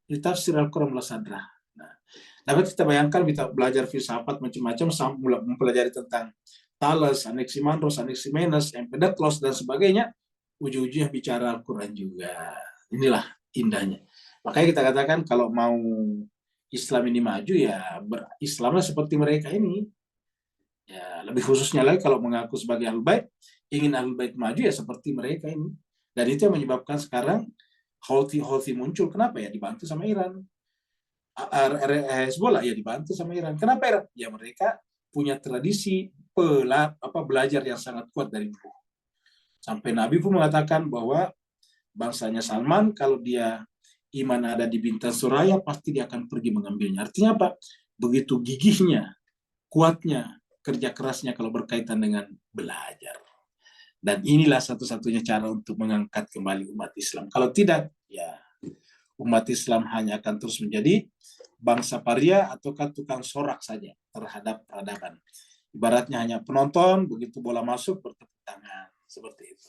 Jadi tafsir Al-Quran Mullah Sadra. Nah, dapat kita bayangkan kita belajar filsafat macam-macam, sampai mempelajari tentang Thales, Anaximander, Anaximenes, Empedokles, dan sebagainya, ujung-ujungnya bicara Al-Quran juga. Inilah indahnya. Makanya kita katakan kalau mau Islam ini maju, ya berislamlah seperti mereka ini. Ya, lebih khususnya lagi kalau mengaku sebagai Ahlul Bait, ingin Ahlul Bait maju ya seperti mereka ini. Dan itu yang menyebabkan sekarang Houthi muncul. Kenapa? Ya dibantu sama Iran. Hezbollah ya dibantu sama Iran. Kenapa Iran? Ya mereka punya tradisi belajar yang sangat kuat dari dulu. Sampai Nabi pun mengatakan bahwa bangsanya Salman kalau dia iman ada di bintang Suraya pasti dia akan pergi mengambilnya. Artinya apa? Begitu gigihnya, kuatnya, kerja kerasnya kalau berkaitan dengan belajar. Dan inilah satu-satunya cara untuk mengangkat kembali umat Islam. Kalau tidak, ya umat Islam hanya akan terus menjadi bangsa paria ataukah tukang sorak saja terhadap peradaban. Ibaratnya hanya penonton, begitu bola masuk bertepuk tangan. Seperti itu.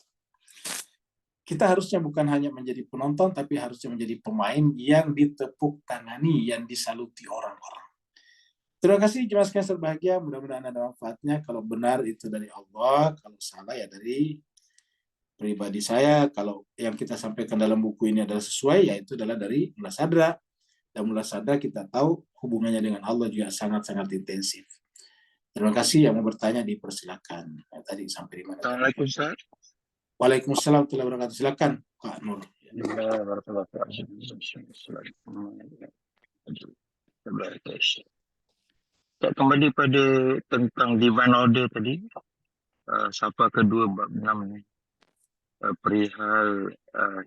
Kita harusnya bukan hanya menjadi penonton, tapi harusnya menjadi pemain yang ditepuk tangani, yang disaluti orang-orang. Terima kasih jemaah sekalian berbahagia, mudah-mudahan ada manfaatnya. Kalau benar itu dari Allah, kalau salah ya dari pribadi saya. Kalau yang kita sampaikan dalam buku ini adalah sesuai, yaitu adalah dari Mullah Sadra. Dan Mullah Sadra kita tahu hubungannya dengan Allah juga sangat-sangat intensif. Terima kasih, yang mau bertanya dipersilakan. Tadi sampai di mana? Assalamualaikum Ustaz. Waalaikumsalam warahmatullahi wabarakatuh. Silakan Kak Nur. Kembali pada tentang divine order tadi, sapa kedua bab 6 ni, perihal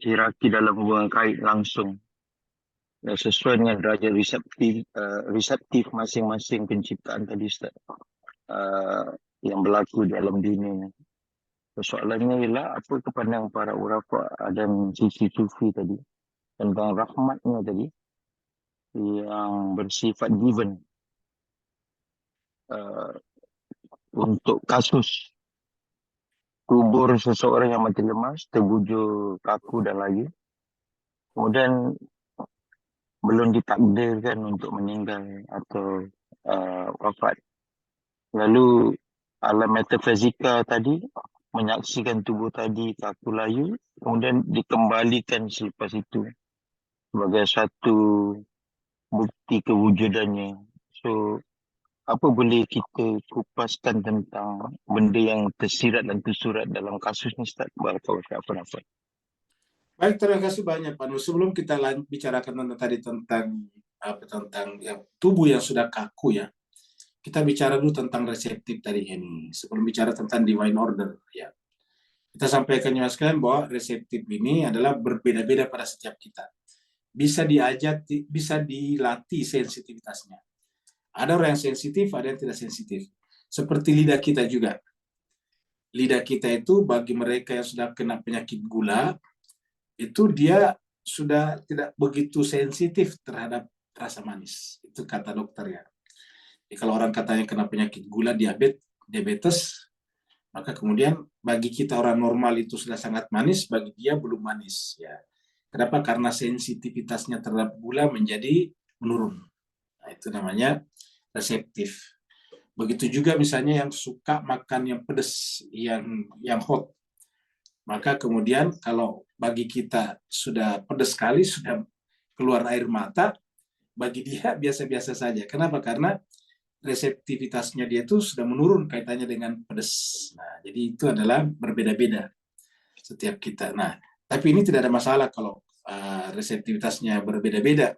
hierarki dalam hubungan kait langsung, sesuai dengan derajat reseptif masing-masing penciptaan tadi Ustaz, yang berlaku dalam dunia. Soalannya ialah apa kepandangan para urafa dan sisi sufi tadi tentang rahmatnya tadi yang bersifat given untuk kasus kubur seseorang yang mati lemas, terbujur kaku dan layu, kemudian belum ditakdirkan untuk meninggal atau wafat. Lalu alam metafizika tadi menyaksikan tubuh tadi kaku layu, kemudian dikembalikan selepas itu sebagai satu bukti kewujudannya. So, apa boleh kita kupaskan tentang benda yang tersirat dan tersurat dalam kasus ni Ustaz? Barakallahu. Baik, terima kasih banyak Pak Nur. Sebelum kita bicarakan tentang ya, tubuh yang sudah kaku ya, kita bicara dulu tentang reseptif tadi ini. Sebelum bicara tentang divine order ya, kita sampaikan ya sekalian bahwa reseptif ini adalah berbeda-beda pada setiap kita. Bisa bisa dilatih sensitivitasnya. Ada orang yang sensitif, ada yang tidak sensitif. Seperti lidah kita juga. Lidah kita itu bagi mereka yang sudah kena penyakit gula, itu dia sudah tidak begitu sensitif terhadap rasa manis. Itu kata dokter ya. Jadi kalau orang katanya kena penyakit gula, diabetes, maka kemudian bagi kita orang normal itu sudah sangat manis, bagi dia belum manis ya. Kenapa? Karena sensitivitasnya terhadap gula menjadi menurun. Nah, itu namanya reseptif. Begitu juga misalnya yang suka makan yang pedas, yang hot. Maka kemudian kalau bagi kita sudah pedas sekali, sudah keluar air mata, bagi dia biasa-biasa saja. Kenapa? Karena reseptivitasnya dia itu sudah menurun kaitannya dengan pedas. Nah, jadi itu adalah berbeda-beda setiap kita. Nah, tapi ini tidak ada masalah kalau reseptivitasnya berbeda-beda.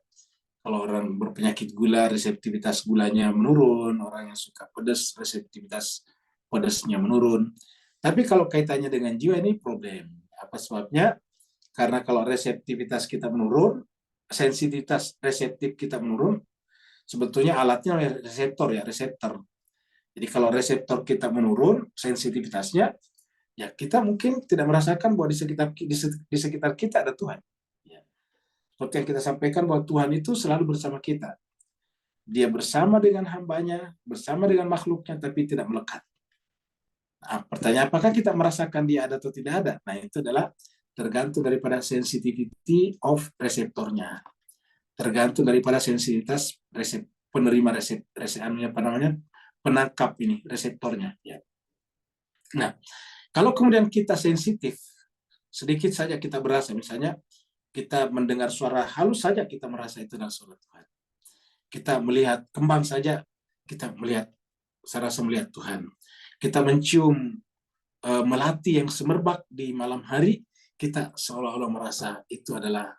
Kalau orang berpenyakit gula, reseptivitas gulanya menurun. Orang yang suka pedas, reseptivitas pedasnya menurun. Tapi kalau kaitannya dengan jiwa ini problem. Apa sebabnya? Karena kalau reseptivitas kita menurun, sensitivitas reseptif kita menurun, sebetulnya alatnya reseptor ya, reseptor. Jadi kalau reseptor kita menurun, sensitivitasnya, Ya, kita mungkin tidak merasakan bahwa di sekitar kita ada Tuhan. Ya. Seperti yang kita sampaikan bahwa Tuhan itu selalu bersama kita. Dia bersama dengan hambanya, bersama dengan makhluknya, tapi tidak melekat. Nah, pertanyaan apakah kita merasakan dia ada atau tidak ada? Nah, itu adalah tergantung daripada sensitivity of reseptornya. Tergantung daripada sensitivitas penerima penangkap ini reseptornya. Ya. Nah, kalau kemudian kita sensitif, sedikit saja kita berasa, misalnya kita mendengar suara halus saja kita merasa itu adalah suara Tuhan. Kita melihat kembang saja, kita melihat, saya rasa melihat Tuhan. Kita mencium melati yang semerbak di malam hari, kita seolah-olah merasa itu adalah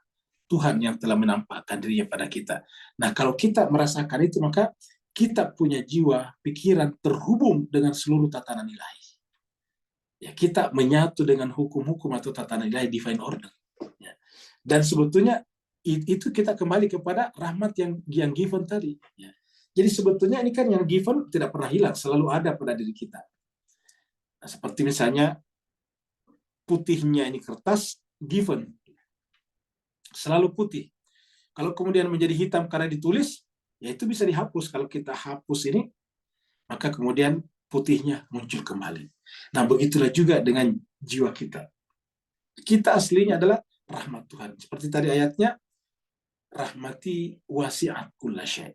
Tuhan yang telah menampakkan dirinya pada kita. Nah, kalau kita merasakan itu, maka kita punya jiwa, pikiran terhubung dengan seluruh tatanan ilahi. Ya, kita menyatu dengan hukum-hukum atau tatanan ilahi, divine order. Ya. Dan sebetulnya itu kita kembali kepada rahmat yang given tadi. Ya. Jadi sebetulnya ini kan yang given tidak pernah hilang, selalu ada pada diri kita. Nah, seperti misalnya putihnya ini kertas given, selalu putih. Kalau kemudian menjadi hitam karena ditulis, ya itu bisa dihapus. Kalau kita hapus ini, maka kemudian putihnya muncul kembali. Nah, begitulah juga dengan jiwa kita. Kita aslinya adalah rahmat Tuhan. Seperti tadi ayatnya, rahmati wasi'at kulla syai'.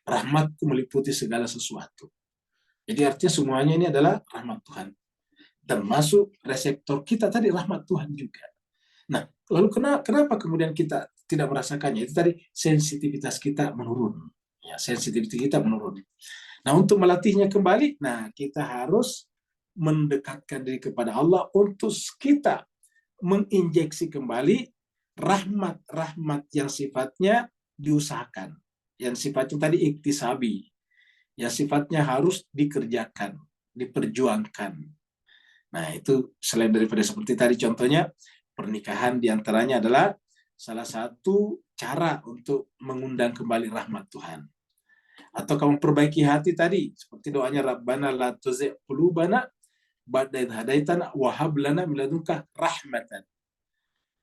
Rahmatku meliputi segala sesuatu. Jadi artinya semuanya ini adalah rahmat Tuhan. Termasuk reseptor kita tadi rahmat Tuhan juga. Nah, lalu kenapa kemudian kita tidak merasakannya? Itu tadi sensitivitas kita menurun. Ya, sensitivitas kita menurun. Nah, untuk melatihnya kembali, nah kita harus mendekatkan diri kepada Allah untuk kita menginjeksi kembali rahmat-rahmat yang sifatnya diusahakan, yang sifatnya tadi iktisabi, yang sifatnya harus dikerjakan, diperjuangkan. Nah, itu selain daripada seperti tadi contohnya, pernikahan diantaranya adalah salah satu cara untuk mengundang kembali rahmat Tuhan. Atau kamu perbaiki hati tadi, seperti doanya Rabbana la tuzigh qulubana ba'da idh hadaitana wa hab lana min ladunka rahmatan.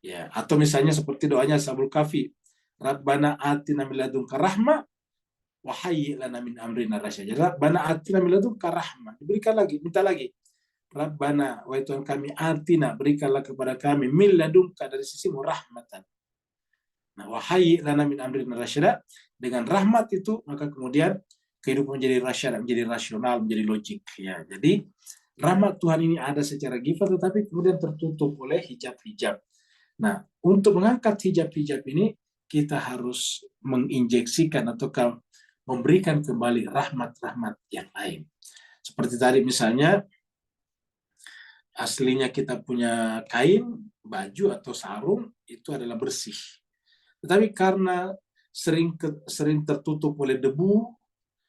Ya, atau misalnya seperti doanya Ashabul Kahfi, Rabbana atina min ladunka rahmah wa hayyi lana min amrina rasyada. Rabbana atina min ladunka rahmah. Diberikan lagi, minta lagi. Rabbana, wahai Tuhan kami, atina, berikanlah kepada kami min ladunka, dari sisimu rahmatan. Nah, wahai lana min amrina rasyada, dengan rahmat itu maka kemudian kehidupan menjadi rasyad, menjadi rasional, menjadi logik. Ya, jadi rahmat Tuhan ini ada secara given, tetapi kemudian tertutup oleh hijab-hijab. Nah, untuk mengangkat hijab-hijab ini kita harus menginjeksikan atau memberikan kembali rahmat-rahmat yang lain. Seperti tadi misalnya aslinya kita punya kain, baju atau sarung itu adalah bersih. Tetapi karena sering tertutup oleh debu,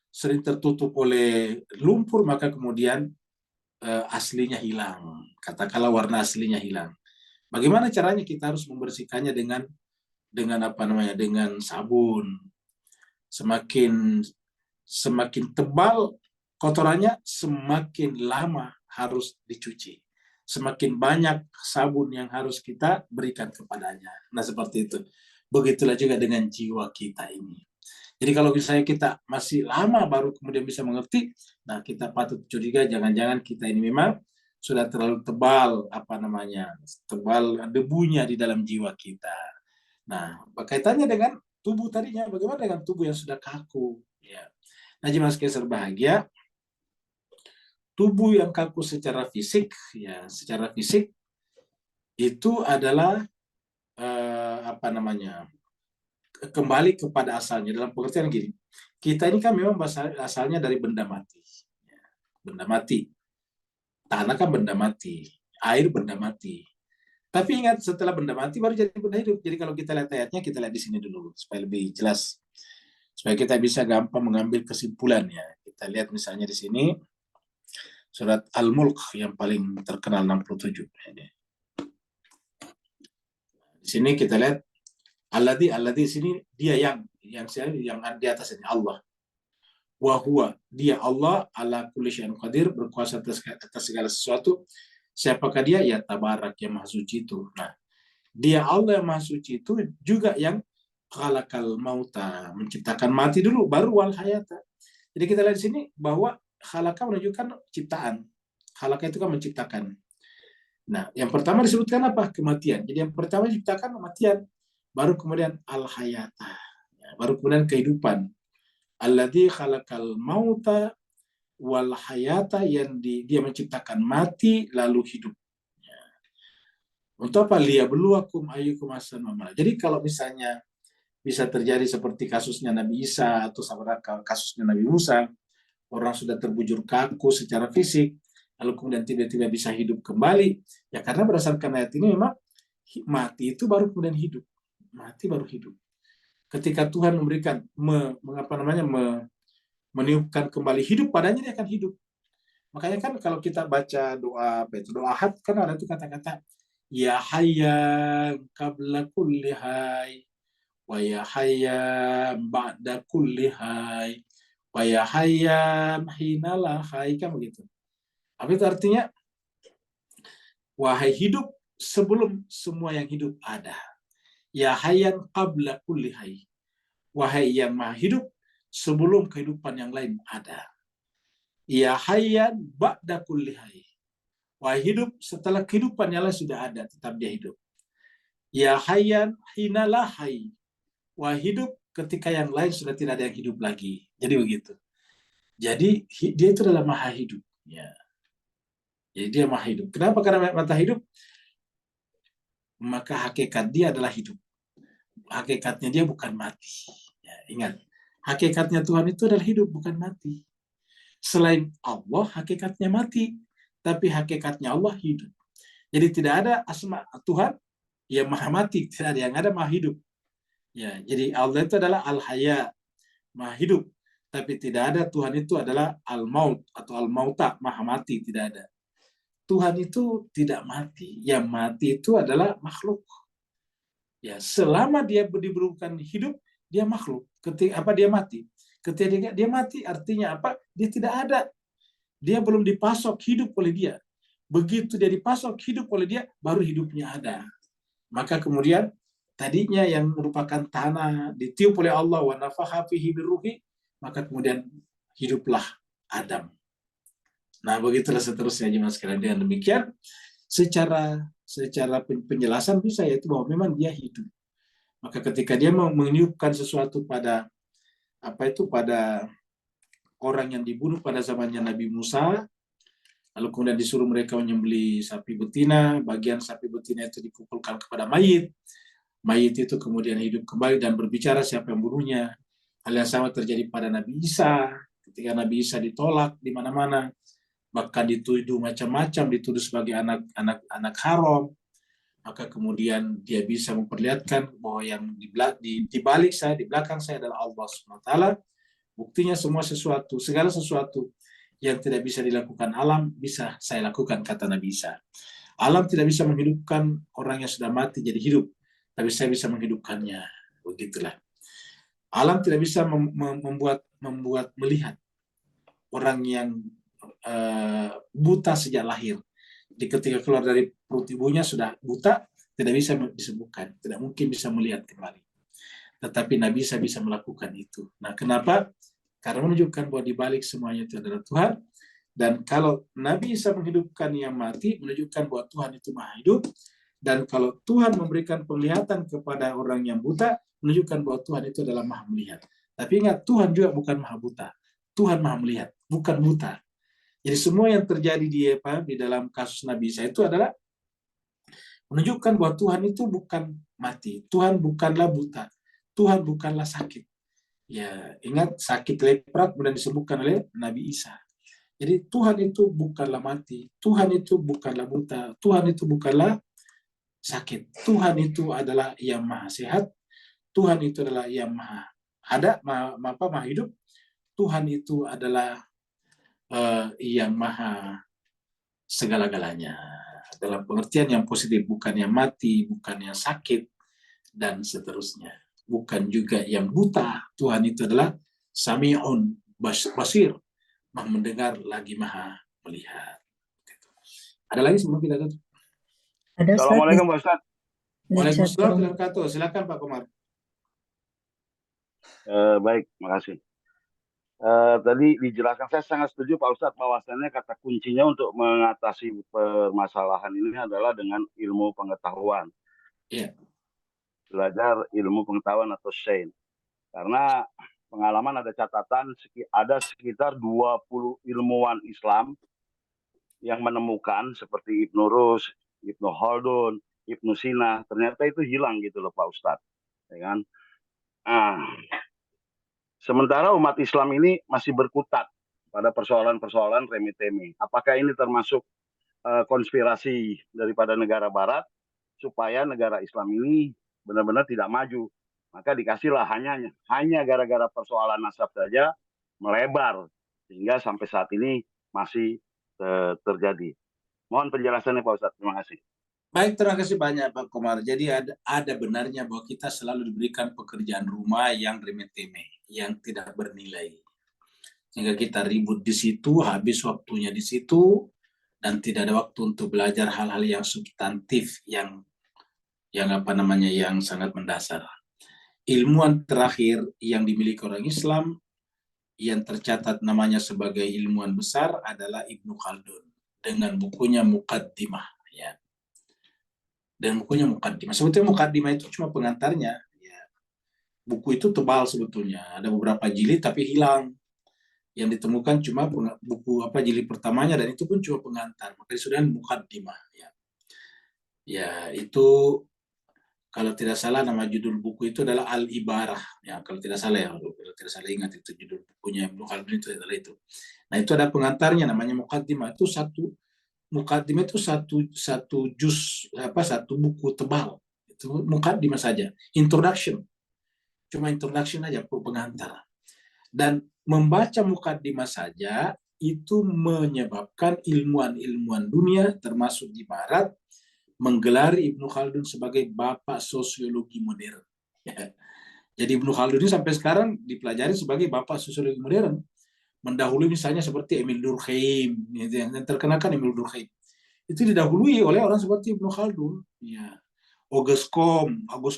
sering tertutup oleh lumpur, maka kemudian aslinya hilang. Katakanlah warna aslinya hilang. Bagaimana caranya? Kita harus membersihkannya dengan sabun. Semakin tebal kotorannya, semakin lama harus dicuci. Semakin banyak sabun yang harus kita berikan kepadanya. Nah, seperti itu. Begitulah juga dengan jiwa kita ini. Jadi kalau misalnya kita masih lama baru kemudian bisa mengerti, nah kita patut curiga jangan-jangan kita ini memang sudah terlalu tebal tebal debunya di dalam jiwa kita. Nah, berkaitannya dengan tubuh tadinya, bagaimana dengan tubuh yang sudah kaku? Ya. Nah, jemaah sekalian berbahagia, tubuh yang kaku secara fisik itu adalah kembali kepada asalnya, dalam pengertian gini, kita ini kan memang asalnya dari benda mati. Benda mati. Tanah kan benda mati, air benda mati. Tapi ingat, setelah benda mati baru jadi benda hidup. Jadi kalau kita lihat ayatnya, kita lihat di sini dulu supaya lebih jelas, supaya kita bisa gampang mengambil kesimpulannya. Kita lihat misalnya di sini surat Al-Mulk yang paling terkenal 67. Di sini kita lihat Alladzi sini dia yang di atas ini Allah. Wa huwa, dia Allah ala kulli syai'in qadir, berkuasa atas segala sesuatu. Siapakah dia? Ya Tabarak, yang Maha Suci itu. Nah, dia Allah yang Maha Suci itu juga yang khalaqal mauta, menciptakan mati dulu, baru wal hayata. Jadi kita lihat di sini bahwa khalaqa menunjukkan ciptaan. Khalaqa itu kan menciptakan. Nah, yang pertama disebutkan apa? Kematian. Jadi yang pertama diciptakan kematian, baru kemudian al hayata, ya, baru kemudian kehidupan. Alladzi khalaqal mauta wal hayata, yang dia menciptakan mati lalu hidup. Ya. Untuk apa? Liyabluwakum ayyukum ahsanu amala. Jadi kalau misalnya bisa terjadi seperti kasusnya Nabi Isa atau kasusnya Nabi Musa, orang sudah terbujur kaku secara fisik, lalu kemudian tiba-tiba bisa hidup kembali, ya karena berdasarkan ayat ini memang mati itu baru kemudian hidup, mati baru hidup. Ketika Tuhan memberikan, meniupkan kembali hidup padanya, dia akan hidup. Makanya kan kalau kita baca doa doa Ahad, kan ada tuh kata-kata ya hayyan qabla kulli hayy wa ya hayyan ba'da kulli hayy wa ya hayyan hina la hayy, kan begitu. Apa itu artinya? Wahai hidup sebelum semua yang hidup ada. Ya hayyan qabla kulli hayy. Wahai yang maha hidup sebelum kehidupan yang lain ada. Ya hayyan ba'da kulli hayy. Wahai hidup setelah kehidupan yang lain sudah ada, tetap dia hidup. Ya hayyan hina la hayy. Wahai hidup ketika yang lain sudah tidak ada yang hidup lagi. Jadi begitu. Jadi dia itu adalah maha hidup. Ya. Jadi dia maha hidup. Kenapa? Karena maha hidup, maka hakikat dia adalah hidup. Hakikatnya dia bukan mati. Ya, ingat, hakikatnya Tuhan itu adalah hidup, bukan mati. Selain Allah, hakikatnya mati, tapi hakikatnya Allah hidup. Jadi tidak ada asma Tuhan yang maha mati, tidak ada, yang ada maha hidup. Ya, jadi Allah itu adalah al-haya, maha hidup, tapi tidak ada Tuhan itu adalah al-maut atau al-mauta, maha mati, tidak ada. Tuhan itu tidak mati, yang mati itu adalah makhluk. Ya, selama dia diberikan hidup, dia makhluk. Ketika apa dia mati? Ketika dia mati artinya apa? Dia tidak ada. Dia belum dipasok hidup oleh dia. Begitu dia dipasok hidup oleh dia, baru hidupnya ada. Maka kemudian tadinya yang merupakan tanah ditiup oleh Allah, wa nafakha fihi biruhi, maka kemudian hiduplah Adam. Nah, begitulah seterusnya jemaah sekalian. Dengan demikian, secara penjelasan bisa, yaitu bahwa memang dia hidup. Maka ketika dia meniupkan sesuatu pada pada orang yang dibunuh pada zamannya Nabi Musa, lalu kemudian disuruh mereka menyembelih sapi betina, bagian sapi betina itu dipukulkan kepada mayit. Mayit itu kemudian hidup kembali dan berbicara siapa yang bunuhnya. Hal yang sama terjadi pada Nabi Isa, ketika Nabi Isa ditolak di mana-mana, bahkan dituduh macam-macam, dituduh sebagai anak haram. Maka kemudian dia bisa memperlihatkan bahwa yang di balik saya, di belakang saya adalah Allah SWT. Buktinya segala sesuatu yang tidak bisa dilakukan alam, bisa saya lakukan, kata Nabi Isa. Alam tidak bisa menghidupkan orang yang sudah mati jadi hidup, tapi saya bisa menghidupkannya. Begitulah. Alam tidak bisa membuat melihat orang yang buta sejak lahir. Jadi ketika keluar dari perut ibunya sudah buta, tidak bisa disembuhkan, tidak mungkin bisa melihat kembali. Tetapi Nabi Isa bisa melakukan itu. Nah, kenapa? Karena menunjukkan bahwa di balik semuanya itu adalah Tuhan. Dan kalau Nabi Isa menghidupkan yang mati, menunjukkan bahwa Tuhan itu maha hidup. Dan kalau Tuhan memberikan penglihatan kepada orang yang buta, menunjukkan bahwa Tuhan itu adalah maha melihat. Tapi ingat, Tuhan juga bukan maha buta. Tuhan maha melihat, bukan buta. Jadi semua yang terjadi di dalam kasus Nabi Isa itu adalah menunjukkan bahwa Tuhan itu bukan mati, Tuhan bukanlah buta, Tuhan bukanlah sakit. Ya, ingat, sakit lepra kemudian disembuhkan oleh Nabi Isa. Jadi Tuhan itu bukanlah mati, Tuhan itu bukanlah buta, Tuhan itu bukanlah sakit. Tuhan itu adalah yang maha sehat, Tuhan itu adalah yang maha hidup. Tuhan itu adalah yang maha segala-galanya, dalam pengertian yang positif, bukan yang mati, bukan yang sakit, dan seterusnya. Bukan juga yang buta. Tuhan itu adalah Sami'un Basir, maha mendengar lagi maha melihat. Ada lagi sebelum kita tutup? Ada Ustaz Assalamualaikum Pak Ustadz. di Waalaikumsalam chatroom. warahmatullahi wabarakatuh. Silakan Pak Komar. Baik, makasih. Tadi dijelaskan, saya sangat setuju Pak Ustadz bahwasannya kata kuncinya untuk mengatasi permasalahan ini adalah dengan ilmu pengetahuan. Iya. Belajar ilmu pengetahuan atau sains. Karena pengalaman ada catatan ada sekitar 20 ilmuwan Islam yang menemukan seperti Ibnu Rus, Ibnu Khaldun, Ibnu Sina, ternyata itu hilang gitu loh Pak Ustadz. Ya kan? Nah, sementara umat Islam ini masih berkutat pada persoalan-persoalan remeh-temeh. Apakah ini termasuk konspirasi daripada negara Barat supaya negara Islam ini benar-benar tidak maju? Maka dikasihlah hanya gara-gara persoalan nasab saja melebar sehingga sampai saat ini masih terjadi. Mohon penjelasannya Pak Ustadz. Terima kasih. Baik, terima kasih banyak Pak Komar. Jadi ada benarnya bahwa kita selalu diberikan pekerjaan rumah yang remeh-temeh, yang tidak bernilai. Sehingga kita ribut di situ, habis waktunya di situ, dan tidak ada waktu untuk belajar hal-hal yang substantif, yang sangat mendasar. Ilmuwan terakhir yang dimiliki orang Islam yang tercatat namanya sebagai ilmuwan besar adalah Ibnu Khaldun dengan bukunya Muqaddimah, ya. Dan bukunya Muqaddimah. Sebetulnya Muqaddimah itu cuma pengantarnya, ya. Buku itu tebal sebetulnya, ada beberapa jilid tapi hilang. Yang ditemukan cuma buku jilid pertamanya, dan itu pun cuma pengantar. Maka sudah Muqaddimah, ya. Ya, itu kalau tidak salah nama judul buku itu adalah Al-Ibarah, ya, kalau tidak salah ya, kalau tidak salah ingat itu judul bukunya Ibnu Khaldun itu adalah itu. Nah, itu ada pengantarnya namanya Muqaddimah. Itu Muqaddimah itu satu juz, satu buku tebal. Itu Muqaddimah saja, introduction. Cuma introduction aja, pengantar. Dan membaca Muqaddimah saja itu menyebabkan ilmuwan-ilmuwan dunia termasuk di barat menggelari Ibnu Khaldun sebagai bapak sosiologi modern. Ya. Jadi Ibnu Khaldun ini sampai sekarang dipelajari sebagai bapak sosiologi modern. Mendahului misalnya seperti Emil Durkheim, yang terkenal kan Emil Durkheim. Itu didahului oleh orang seperti Ibnu Khaldun. Ya. Auguste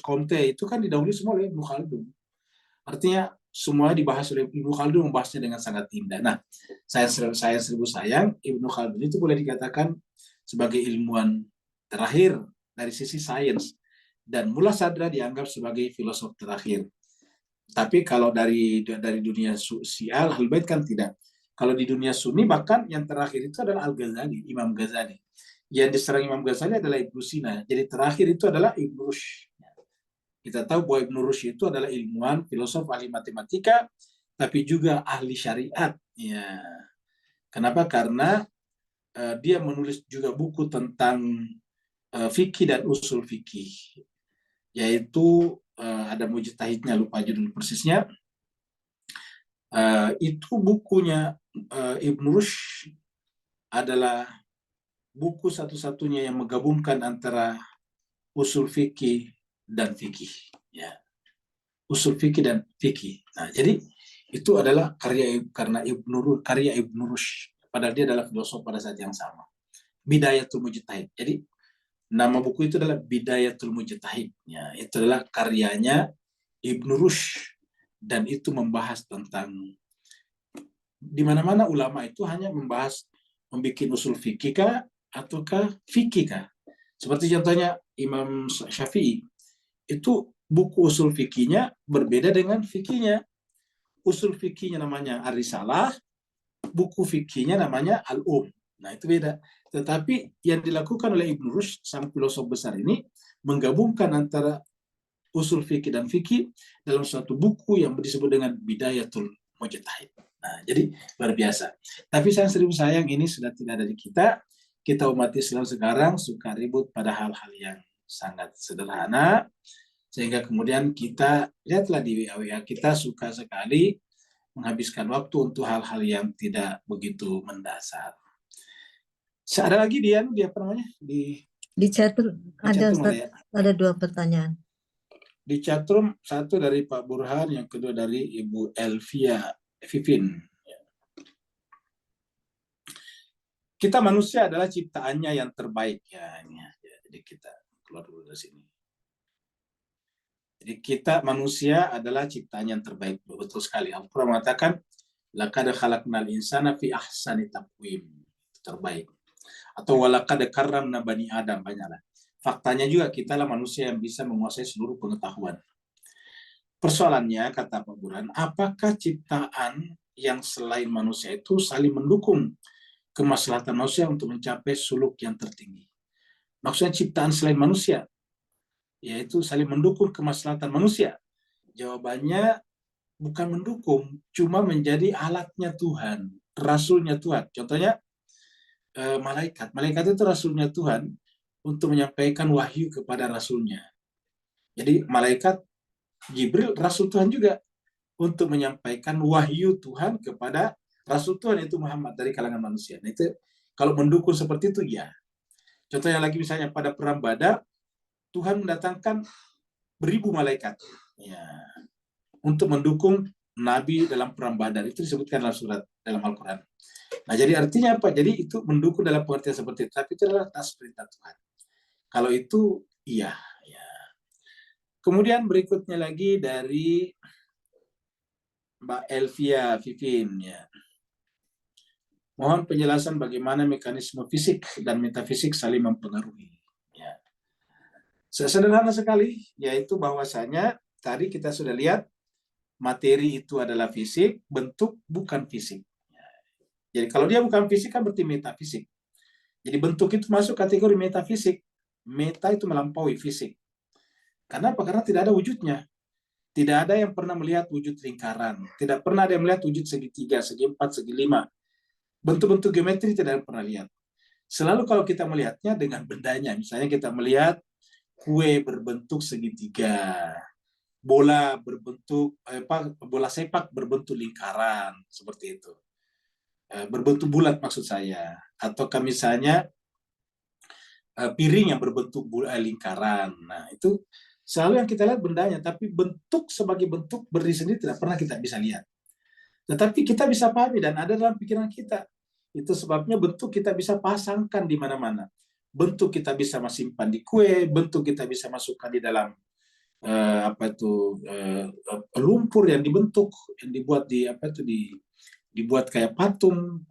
Comte itu kan didahului semua oleh Ibnu Khaldun. Artinya semua dibahas oleh Ibnu Khaldun, membahasnya dengan sangat indah. Nah, saya seribu sayang, Ibnu Khaldun itu boleh dikatakan sebagai ilmuwan terakhir dari sisi sains, dan Mullah Sadra dianggap sebagai filosof terakhir. Tapi kalau dari dunia Syiah Ahlul Bait kan tidak. Kalau di dunia Sunni bahkan yang terakhir itu adalah Al-Ghazali, Imam Ghazali. Yang diserang Imam Ghazali adalah Ibnu Sina. Jadi terakhir itu adalah Ibnu Rushd. Kita tahu bahwa Ibnu Rushd itu adalah ilmuwan, filosof, ahli matematika, tapi juga ahli syariat. Ya. Kenapa? Karena dia menulis juga buku tentang fikih dan usul fikih, yaitu ada mujtahidnya, lupa judul persisnya. Itu bukunya Ibnu Rushd adalah buku satu-satunya yang menggabungkan antara usul fikih dan fikih, ya. Usul fikih dan fikih. Nah, jadi itu adalah karya Ibnu Rushd, padahal dia adalah filosof pada saat yang sama. Bidayatul Mujtahid. Jadi nama buku itu adalah Bidayatul Mujtahid. Ya, itu adalah karyanya Ibnu Rushd, dan itu membahas tentang di mana-mana ulama itu hanya membahas membuat usul fikih kah ataukah fikih kah. Seperti contohnya Imam Syafi'i, itu buku usul fikihnya berbeda dengan fikihnya. Usul fikihnya namanya Ar-Risalah, buku fikihnya namanya Nah, itu beda. Tetapi yang dilakukan oleh Ibnu Rushd, sang filosof besar ini, menggabungkan antara usul fikih dan fikih dalam suatu buku yang disebut dengan Bidayatul Mujtahid. Nah, jadi luar biasa. Tapi sayang ini sudah tidak ada di kita. Kita umat Islam sekarang suka ribut pada hal-hal yang sangat sederhana, sehingga kemudian kita lihatlah di WA kita suka sekali menghabiskan waktu untuk hal-hal yang tidak begitu mendasar. Ada lagi dia apa namanya Di chatroom ada Ustaz, ya? ada 2 pertanyaan. Di chatroom satu dari Pak Burhan, yang kedua dari Ibu Elvia Vivin. Kita manusia adalah ciptaannya yang terbaik. Ya, jadi kita keluar dulu dari sini. Jadi kita manusia adalah ciptaan yang terbaik. Betul sekali. Al-Quran mengatakan, laqad khalaqnal insana fi ahsani taqwim. Terbaik. Atau walaqad karramna bani Adam, banyaklah. Faktanya juga kita lah manusia yang bisa menguasai seluruh pengetahuan. Persoalannya, kata Pak Burhan, apakah ciptaan yang selain manusia itu saling mendukung kemaslahatan manusia untuk mencapai suluk yang tertinggi? Maksudnya ciptaan selain manusia, yaitu saling mendukung kemaslahatan manusia. Jawabannya bukan mendukung, cuma menjadi alatnya Tuhan, rasulnya Tuhan. Contohnya malaikat. Malaikat itu rasulnya Tuhan untuk menyampaikan wahyu kepada rasulnya. Jadi malaikat Jibril rasul Tuhan juga untuk menyampaikan wahyu Tuhan kepada rasul Tuhan, itu Muhammad dari kalangan manusia. Nah, itu kalau mendukung seperti itu ya. Contohnya lagi misalnya pada perang Badar, Tuhan mendatangkan beribu malaikat ya, untuk mendukung Nabi dalam perang Badar. Itu disebutkan dalam surat dalam Al-Quran. Nah, jadi artinya apa? Jadi itu mendukung dalam pengertian seperti itu. Tapi itu adalah atas perintah Tuhan. Kalau itu, iya. Ya. Kemudian berikutnya lagi dari Mbak Elvia Vivin. Ya. Mohon penjelasan bagaimana mekanisme fisik dan metafisik saling mempengaruhi. Ya. Sederhana sekali, yaitu bahwasanya tadi kita sudah lihat materi itu adalah fisik, bentuk bukan fisik. Jadi kalau dia bukan fisik kan berarti metafisik. Jadi bentuk itu masuk kategori metafisik. Meta itu melampaui fisik. Kenapa? Karena tidak ada wujudnya. Tidak ada yang pernah melihat wujud lingkaran. Tidak pernah ada yang melihat wujud segitiga, segi empat, segi lima. Bentuk-bentuk geometri tidak ada yang pernah lihat. Selalu kalau kita melihatnya dengan bendanya. Misalnya kita melihat kue berbentuk segitiga. Bola berbentuk, bola sepak berbentuk lingkaran. Seperti itu. Berbentuk bulat maksud saya. Atau misalnya piring yang berbentuk lingkaran. Nah, itu selalu yang kita lihat bendanya, tapi bentuk sebagai bentuk berdiri sendiri tidak pernah kita bisa lihat. Tetapi kita bisa pahami dan ada dalam pikiran kita. Itu sebabnya bentuk kita bisa pasangkan di mana-mana. Bentuk kita bisa simpan di kue, bentuk kita bisa masukkan di dalam lumpur yang dibentuk, yang dibuat dibuat kayak patung.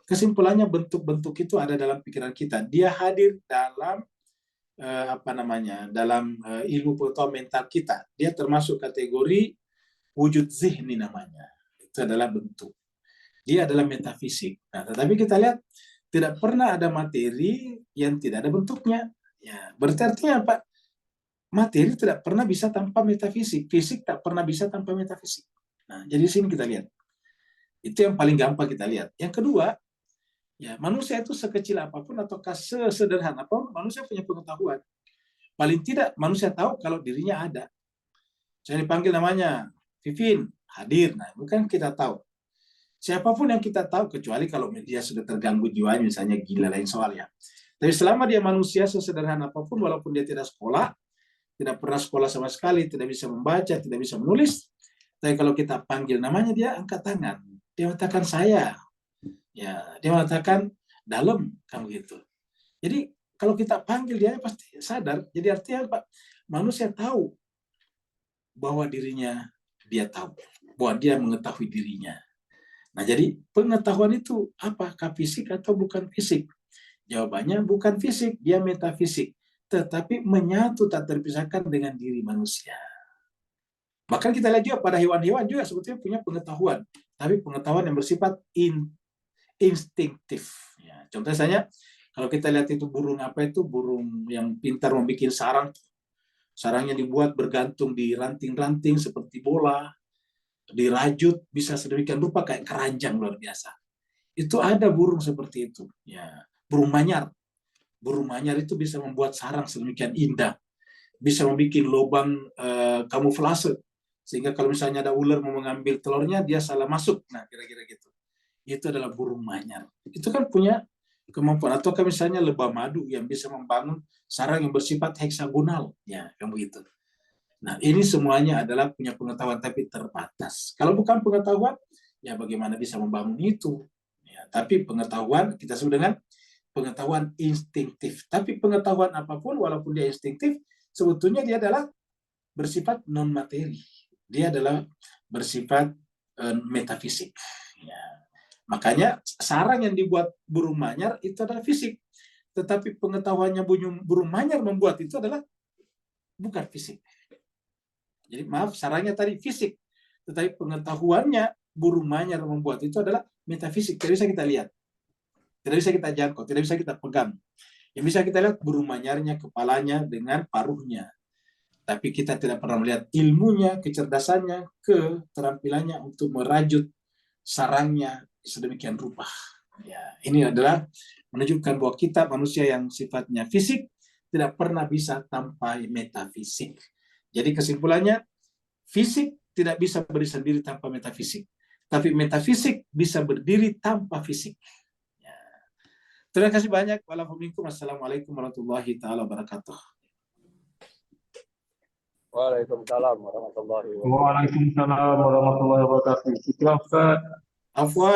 Kesimpulannya bentuk-bentuk itu ada dalam pikiran kita. Dia hadir dalam dalam ilmu pengetahuan mental kita. Dia termasuk kategori wujud zihni namanya. Itu adalah bentuk. Dia adalah metafisik. Nah, tetapi kita lihat tidak pernah ada materi yang tidak ada bentuknya. Ya, berarti artinya apa? Materi tidak pernah bisa tanpa metafisik. Fisik tak pernah bisa tanpa metafisik. Nah, jadi sini kita lihat. Itu yang paling gampang kita lihat. Yang kedua, ya, manusia itu sekecil apapun atau sesederhana apapun, manusia punya pengetahuan. Paling tidak manusia tahu kalau dirinya ada. Saya dipanggil namanya Vivin, hadir. Nah, bukan kita tahu. Siapapun yang kita tahu, kecuali kalau dia sudah terganggu jiwanya, misalnya gila lain soal ya. Tapi selama dia manusia sesederhana apapun, walaupun dia tidak sekolah, tidak pernah sekolah sama sekali, tidak bisa membaca, tidak bisa menulis, tapi kalau kita panggil namanya, dia angkat tangan. Dia mengatakan saya. Ya, dia mengatakan dalam, kamu gitu. Jadi kalau kita panggil dia pasti sadar. Jadi artinya apa? Manusia tahu bahwa dirinya dia tahu, bahwa dia mengetahui dirinya. Nah, jadi pengetahuan itu apakah fisik atau bukan fisik? Jawabannya bukan fisik, dia metafisik, tetapi menyatu tak terpisahkan dengan diri manusia. Bahkan kita lihat juga pada hewan-hewan juga sebetulnya punya pengetahuan, tapi pengetahuan yang bersifat instinktif. Ya, contohnya saja, kalau kita lihat itu burung burung yang pintar membuat sarang. Sarangnya dibuat bergantung di ranting-ranting seperti bola, dirajut bisa sedemikian rupa kayak keranjang luar biasa. Itu ada burung seperti itu. Ya, burung manyar. Burung manyar itu bisa membuat sarang sedemikian indah, bisa membuat lubang kamuflase, sehingga kalau misalnya ada ular mau mengambil telurnya, dia salah masuk. Nah, kira-kira gitu. Itu adalah burung manyar. Itu kan punya kemampuan. Atau misalnya lebah madu yang bisa membangun sarang yang bersifat heksagonal. Ya, kan begitu. Nah, ini semuanya adalah punya pengetahuan tapi terbatas. Kalau bukan pengetahuan, ya bagaimana bisa membangun itu? Ya, Tapi pengetahuan kita sebut dengan pengetahuan instinktif. Tapi pengetahuan apapun, walaupun dia instinktif, sebetulnya dia adalah bersifat non materi. Dia adalah bersifat metafisik. Ya. Makanya sarang yang dibuat burung manyar itu adalah fisik. Tetapi pengetahuannya burung manyar membuat itu adalah bukan fisik. Jadi maaf, sarangnya tadi fisik. Tetapi pengetahuannya burung manyar membuat itu adalah metafisik. Tidak bisa kita lihat. Tidak bisa kita jangkau. Tidak bisa kita pegang. Yang bisa kita lihat burung manyarnya, kepalanya dengan paruhnya. Tapi kita tidak pernah melihat ilmunya, kecerdasannya, keterampilannya untuk merajut sarangnya sedemikian rupa. Ya, ini adalah menunjukkan bahwa kita manusia yang sifatnya fisik tidak pernah bisa tanpa metafisik. Jadi kesimpulannya, fisik tidak bisa berdiri sendiri tanpa metafisik. Tapi metafisik bisa berdiri tanpa fisik. Ya. Terima kasih banyak. Wassalamualaikum warahmatullahi wabarakatuh. Waalaikumsalam warahmatullahi wabarakatuh. Waalaikumsalam warahmatullahi wabarakatuh. Syukran, Ustaz. Afwan.